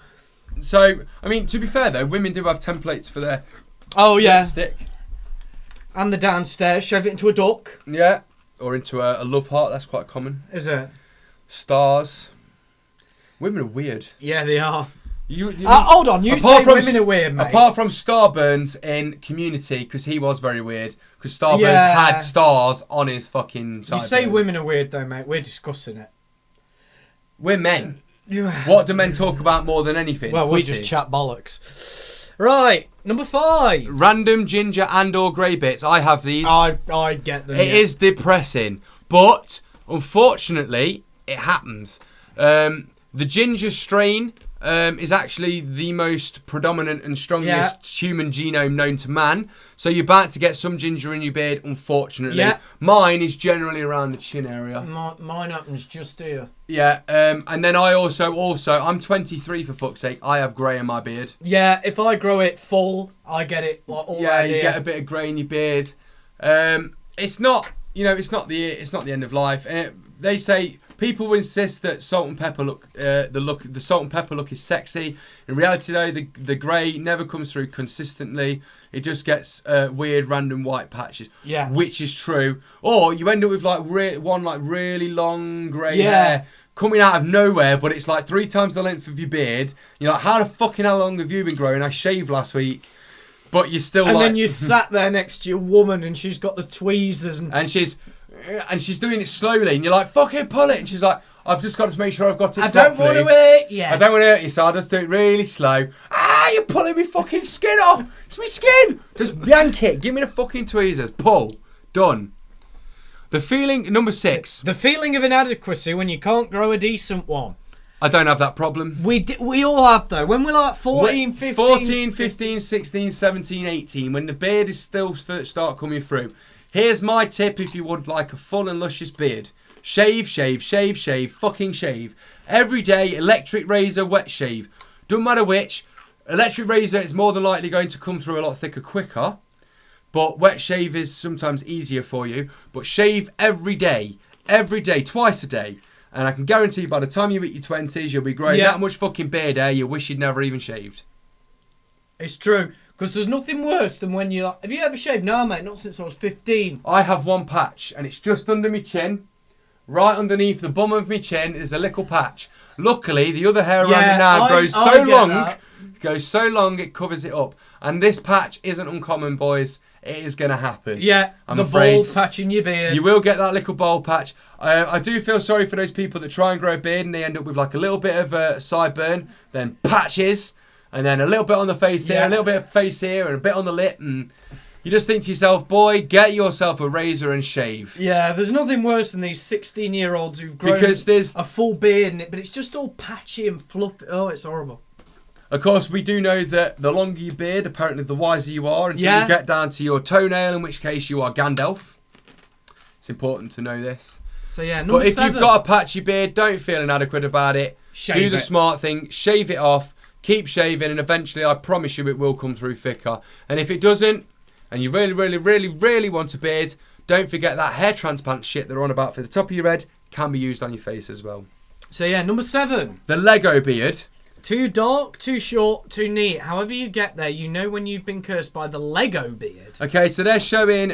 A: So, I mean, to be fair, though, women do have templates for their lipstick.
B: And the downstairs, shove it into a duck.
A: Yeah. Or into a love heart. That's quite common.
B: Is it?
A: Stars. Women are weird.
B: Yeah, they are.
A: You
B: hold on, you say women are weird, mate.
A: Apart from Starburns in Community, because he was very weird, because Starburns had stars on his fucking sideburns.
B: You say women are weird, though, mate. We're discussing it.
A: We're men. What do men talk about more than anything?
B: Well,
A: Pussy.
B: we just chat bollocks. Right, number 5.
A: Random ginger and or grey bits. I have these.
B: I get them.
A: It is depressing, but unfortunately, it happens. The ginger strain is actually the most predominant and strongest human genome known to man. So you're bound to get some ginger in your beard, unfortunately.
B: Yeah.
A: Mine is generally around the chin area.
B: Mine happens just here.
A: Yeah, and then I also, I'm 23 for fuck's sake. I have grey in my beard.
B: Yeah, if I grow it full, I get it like all
A: Yeah,
B: you
A: get a bit of grey in your beard. It's not, it's not the end of life. They say people will insist that salt and pepper the salt and pepper look is sexy. In reality, though, the grey never comes through consistently. It just gets weird, random white patches.
B: Yeah,
A: which is true. Or you end up with like one really long grey hair coming out of nowhere, but it's like 3 times the length of your beard. You're like, how long have you been growing? I shaved last week. But you're still
B: and then you sat there next to your woman and she's got the tweezers and
A: she's doing it slowly and you're like, fucking pull it, and she's like, I've just got to make sure I've got it
B: I
A: properly.
B: don't want to hurt you.
A: I don't want to hurt you, so I'll just do it really slow. You're pulling me fucking skin off. It's my skin. Just yank it. Give me the fucking tweezers. Pull. Done. The feeling, number 6.
B: The feeling of inadequacy when you can't grow a decent one.
A: I don't have that problem.
B: We all have, though. When we're like 14,
A: 15, 16, 17, 18, when the beard is still start coming through. Here's my tip if you would like a full and luscious beard. Shave, fucking shave. Every day, electric razor, wet shave. Doesn't matter which. Electric razor is more than likely going to come through a lot thicker quicker. But wet shave is sometimes easier for you. But shave every day, twice a day. And I can guarantee by the time you hit your 20s, you'll be growing that much fucking beard hair you wish you'd never even shaved.
B: It's true. Because there's nothing worse than when you're like, have you ever shaved? No, mate, not since I was 15.
A: I have one patch, and it's just under my chin. Right underneath the bum of my chin is a little patch. Luckily, the other hair around it now grows so long, it covers it up. And this patch isn't uncommon, boys. It is going to happen.
B: Yeah,
A: I'm
B: the
A: afraid.
B: bald patch in your beard.
A: You will get that little bald patch. I do feel sorry for those people that try and grow a beard and they end up with like a little bit of sideburn, then patches, and then a little bit on the face here, a little bit of face here, and a bit on the lip. And you just think to yourself, boy, get yourself a razor and shave.
B: Yeah, there's nothing worse than these 16-year-olds who've grown a full beard, in it, but it's just all patchy and fluffy. Oh, it's horrible.
A: Of course, we do know that the longer your beard, apparently the wiser you are until you get down to your toenail, in which case you are Gandalf. It's important to know this.
B: So yeah,
A: but if you've got a patchy beard, don't feel inadequate about it. Do the smart thing, shave it off, keep shaving, and eventually, I promise you, it will come through thicker. And if it doesn't, and you really, really, really, really want a beard, don't forget that hair transplant shit they're on about for the top of your head can be used on your face as well.
B: So yeah, number 7.
A: The Lego beard.
B: Too dark, too short, too neat. However you get there, you know when you've been cursed by the Lego beard.
A: Okay, so they're showing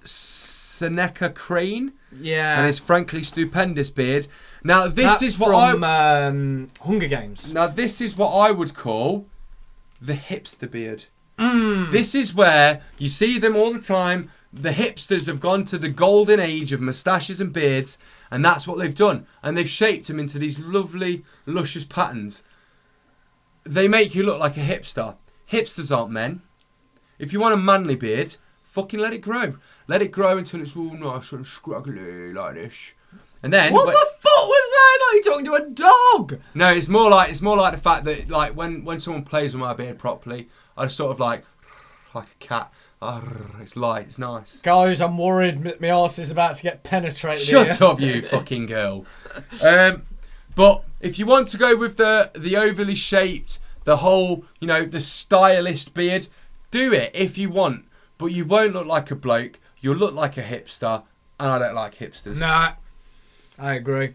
A: Seneca Crane.
B: Yeah.
A: And his frankly stupendous beard. Now
B: That's from Hunger Games.
A: Now this is what I would call the hipster beard. This is where you see them all the time. The hipsters have gone to the golden age of moustaches and beards, and that's what they've done. And they've shaped them into these lovely, luscious patterns. They make you look like a hipster. Hipsters aren't men. If you want a manly beard, fucking let it grow. Let it grow until it's all nice and scraggly like this. And then
B: what the fuck was that? Like you talking to a dog?
A: No, it's more like the fact that like when someone plays with my beard properly, I sort of like a cat. It's light, it's nice.
B: Guys, I'm worried my arse is about to get penetrated.
A: Shut up, you fucking girl. But if you want to go with the overly shaped, the whole, the stylist beard, do it if you want. But you won't look like a bloke. You'll look like a hipster, and I don't like hipsters.
B: Nah, I agree.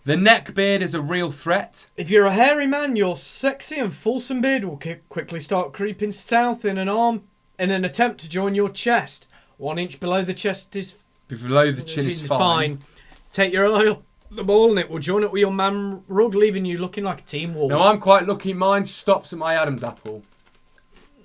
A: The neck beard is a real threat.
B: If you're a hairy man, your sexy and fulsome beard will quickly start creeping south in an attempt to join your chest. 1 inch below the chest is...
A: Below the chin is fine.
B: Take your eye off the ball and it will join up with your man rug, leaving you looking like a teen wolf.
A: No, I'm quite lucky. Mine stops at my Adam's apple.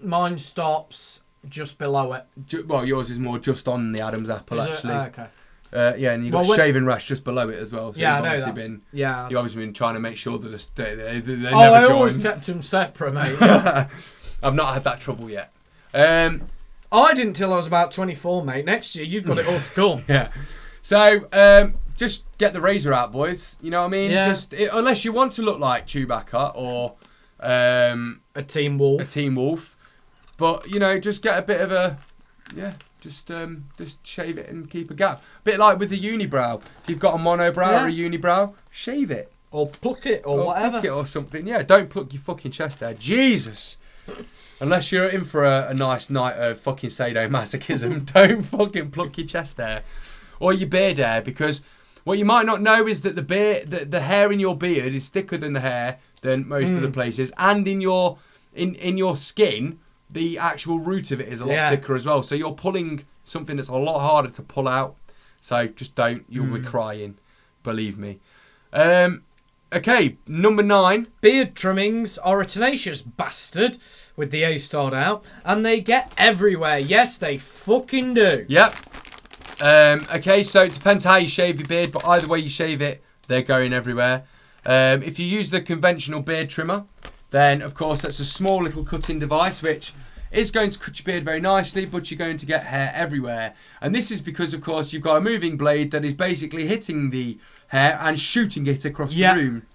B: Mine stops just below it.
A: Well, yours is more just on the Adam's apple, actually.
B: Okay.
A: Yeah, and you've got shaving rash just below it as well. So
B: yeah,
A: you've
B: I know
A: obviously
B: that. Yeah.
A: You've obviously been trying to make sure that they never join.
B: I always kept them separate, mate.
A: I've not had that trouble yet.
B: I didn't till I was about 24, mate. Next year, you've got it all to come.
A: Yeah. So, just get the razor out, boys. You know what I mean?
B: Yeah.
A: Unless you want to look like Chewbacca or
B: a Teen
A: Wolf. But, just get a bit of a... Yeah, just shave it and keep a gap. Bit like with the unibrow. If you've got a monobrow or a unibrow, shave it.
B: Or pluck it or whatever.
A: Pluck it or something. Yeah, don't pluck your fucking chest there. Jesus. Unless you're in for a nice night of fucking sadomasochism, don't fucking pluck your chest hair or your beard hair, because what you might not know is that the hair in your beard is thicker than the hair than most other places, and in your skin, the actual root of it is a lot thicker as well. So you're pulling something that's a lot harder to pull out. So just don't. You'll be crying, believe me. Okay, number 9.
B: Beard trimmings are a tenacious bastard with the A starred out, and they get everywhere. Yes, they fucking do.
A: Yep. Okay, so it depends how you shave your beard, but either way you shave it, they're going everywhere. If you use the conventional beard trimmer, then of course that's a small little cutting device which is going to cut your beard very nicely, but you're going to get hair everywhere. And this is because, of course, you've got a moving blade that is basically hitting the hair and shooting it across the room.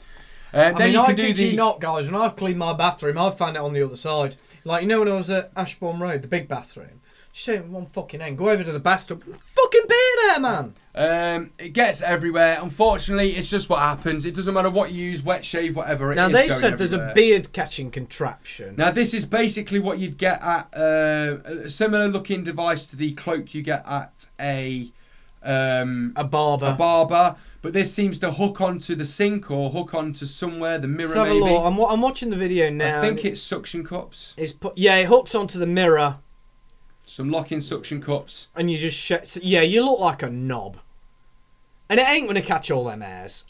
B: I kid you not, guys, when I've cleaned my bathroom, I've found it on the other side. Like, when I was at Ashbourne Road, the big bathroom, just say one fucking end, go over to the bathtub, fucking beard hair, man.
A: It gets everywhere. Unfortunately, it's just what happens. It doesn't matter what you use, wet shave, whatever.
B: Now, they've said there's a beard catching contraption.
A: Now, this is basically what you'd get at a similar looking device to the cloak you get at a barber. But this seems to hook onto the sink or hook onto somewhere, the mirror maybe.
B: I'm watching the video now.
A: I think it's suction cups.
B: It hooks onto the mirror.
A: Some lock-in suction cups.
B: And you just... you look like a knob. And it ain't going to catch all them hairs.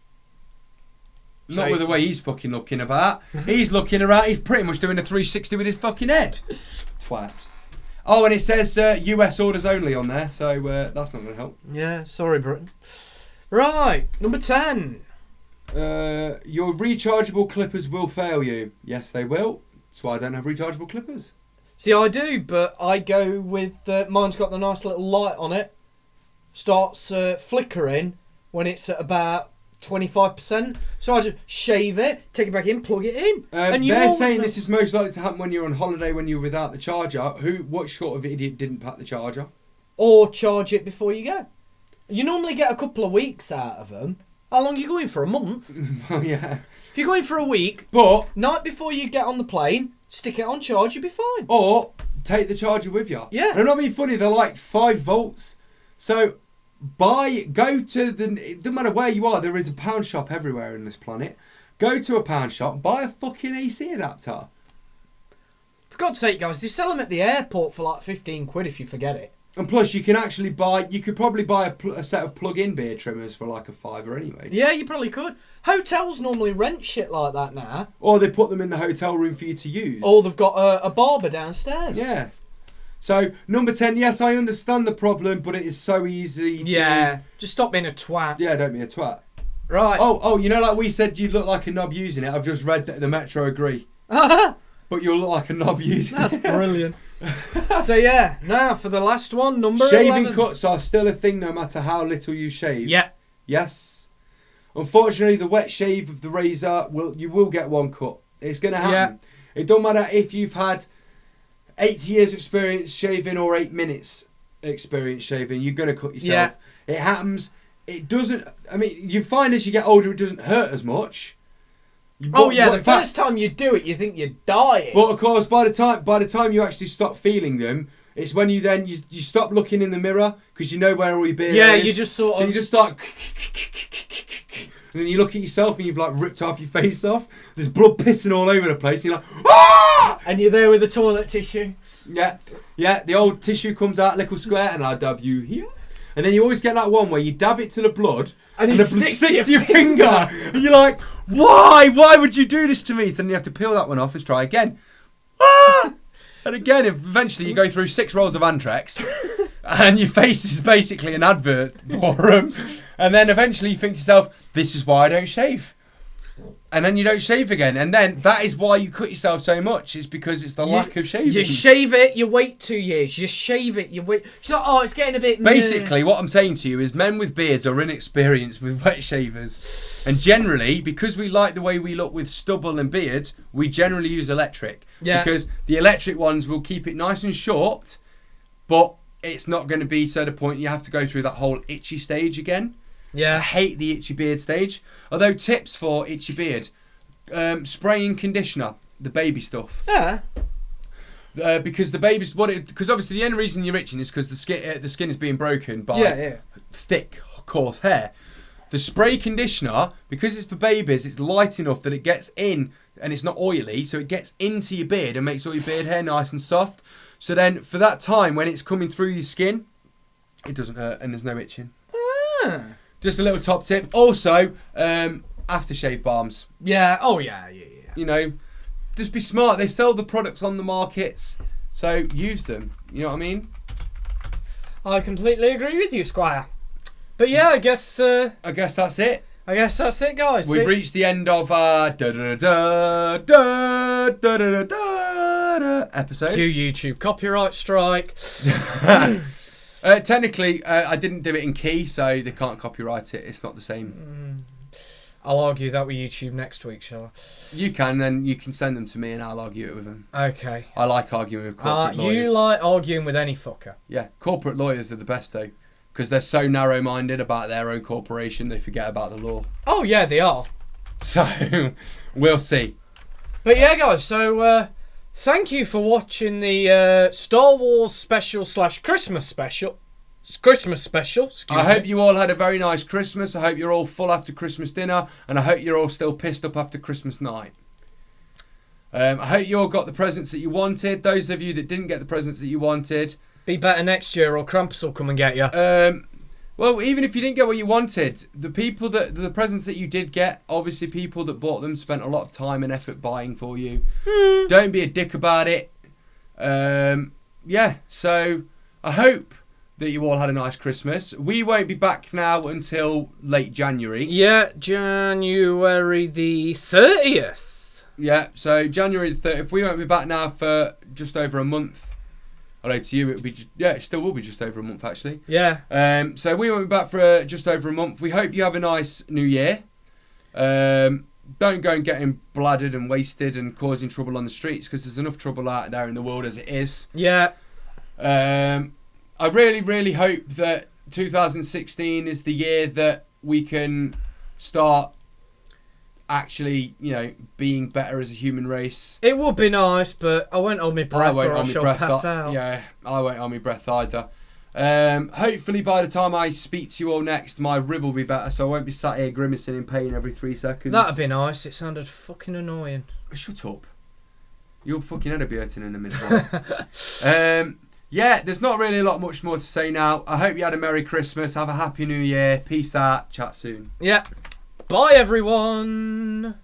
A: Not with the way he's fucking looking about. He's looking around. He's pretty much doing a 360 with his fucking head. Twats. Oh, and it says US orders only on there, so that's not going to help.
B: Yeah, sorry, Britain. Right, number 10.
A: Your rechargeable clippers will fail you. Yes, they will. That's why I don't have rechargeable clippers.
B: See, I do, but I go with... mine's got the nice little light on it. Starts flickering when it's at about 25%. So I just shave it, take it back in, plug it in.
A: And they're saying this is most likely to happen when you're on holiday, when you're without the charger. What sort of idiot didn't pack the charger?
B: Or charge it before you go. You normally get a couple of weeks out of them. How long are you going for? A month?
A: Oh, yeah.
B: If you're going for a week,
A: but
B: night before you get on the plane, stick it on charge, you'll be fine.
A: Or take the charger with you.
B: Yeah.
A: And I'm not being funny, they're like 5 volts. So it doesn't matter where you are, there is a pound shop everywhere in this planet. Go to a pound shop, buy a fucking AC adapter.
B: For God's sake, guys, they sell them at the airport for like 15 quid if you forget it.
A: And plus, you could probably buy a set of plug-in beard trimmers for like a £5 anyway.
B: Yeah, you probably could. Hotels normally rent shit like that now.
A: Or they put them in the hotel room for you to use.
B: Or they've got a barber downstairs.
A: Yeah. So, number 10, yes, I understand the problem, but it is so easy to...
B: Yeah, just stop being a twat.
A: Yeah, don't be a twat.
B: Right.
A: Oh, like we said, you look like a knob using it. I've just read that the Metro agree. but you'll look like a knob using
B: That's
A: it.
B: brilliant. So yeah, now for the last one, number
A: Shaving
B: 11.
A: cuts are still a thing no matter how little you shave.
B: Yeah.
A: Yes. Unfortunately, the wet shave of the razor, you will get one cut. It's going to happen. Yeah. It don't matter if you've had 80 years experience shaving or 8 minutes experience shaving, you're going to cut yourself. Yeah. It happens. It doesn't, I mean, you find as you get older it doesn't hurt as much.
B: The first time you do it, you think you're dying.
A: But of course, by the time you actually stop feeling them, it's when you stop looking in the mirror because you know where all your beard is.
B: Yeah, you just
A: So you just start... And then you look at yourself and you've like ripped half your face off. There's blood pissing all over the place. And you're like, ah!
B: And you're there with the toilet tissue.
A: Yeah. The old tissue comes out, little square, and I dab you here. And then you always get that one where you dab it to the blood and the blood sticks to your finger. And you're like, why? Why would you do this to me? So then you have to peel that one off and try again. Ah! And again, eventually you go through 6 rolls of Antrax and your face is basically an advert for them. And then eventually you think to yourself, this is why I don't shave. And then you don't shave again. And then that is why you cut yourself so much. It's because it's the lack of shaving.
B: You shave it, you wait 2 years. You shave it, you wait. It's like, oh, it's getting a bit...
A: Basically, what I'm saying to you is men with beards are inexperienced with wet shavers. And generally, because we like the way we look with stubble and beards, we generally use electric. Yeah. Because the electric ones will keep it nice and short, but it's not going to be to the point you have to go through that whole itchy stage again.
B: Yeah.
A: I hate the itchy beard stage. Although tips for itchy beard, spraying conditioner, the baby stuff.
B: Yeah.
A: Because the baby's because obviously the only reason you're itching is because the skin is being broken by thick, coarse hair. The spray conditioner, because it's for babies, it's light enough that it gets in and it's not oily, so it gets into your beard and makes all your beard hair nice and soft. So then for that time when it's coming through your skin, it doesn't hurt and there's no itching.
B: Ah.
A: Just a little top tip. Also, aftershave balms.
B: Yeah. Oh, yeah.
A: You know, just be smart. They sell the products on the markets, so use them. You know what I mean?
B: I completely agree with you, Squire. But yeah, I guess
A: that's it.
B: I guess that's it, guys.
A: We've reached the end of episode.
B: Cue YouTube copyright strike.
A: Technically, I didn't do it in key, so they can't copyright it. It's not the same.
B: I'll argue that with YouTube next week, shall I?
A: You can, then you can send them to me and I'll argue it with them.
B: Okay.
A: I like arguing with corporate lawyers.
B: You like arguing with any fucker.
A: Yeah, corporate lawyers are the best though, because they're so narrow-minded about their own corporation, they forget about the law.
B: Oh yeah, they are.
A: So, we'll see.
B: But yeah, guys, so... thank you for watching the Star Wars special / Christmas special.
A: I hope you all had a very nice Christmas. I hope you're all full after Christmas dinner. And I hope you're all still pissed up after Christmas night. I hope you all got the presents that you wanted. Those of you that didn't get the presents that you wanted,
B: be better next year or Krampus will come and get you.
A: Well, even if you didn't get what you wanted, the presents that you did get, obviously people that bought them spent a lot of time and effort buying for you. Don't be a dick about it. So I hope that you all had a nice Christmas. We won't be back now until late January.
B: Yeah, January the 30th.
A: Yeah, so January the 30th. We won't be back now for just over a month. Although to you it'll be, it still will be just over a month actually.
B: Yeah.
A: So we won't be back for just over a month. We hope you have a nice New Year. Don't go and getting bladdered and wasted and causing trouble on the streets, because there's enough trouble out there in the world as it is.
B: Yeah.
A: I really, really hope that 2016 is the year that we can start actually, being better as a human race.
B: It would be nice, but I won't hold my breath or I shall pass out.
A: Yeah, I won't hold my breath either. Hopefully by the time I speak to you all next, my rib will be better, so I won't be sat here grimacing in pain every 3 seconds.
B: That'd be nice. It sounded fucking annoying.
A: Shut up. Your fucking head will be hurting in a minute. Yeah, there's not really a lot much more to say now. I hope you had a Merry Christmas. Have a Happy New Year. Peace out. Chat soon.
B: Yeah. Bye, everyone.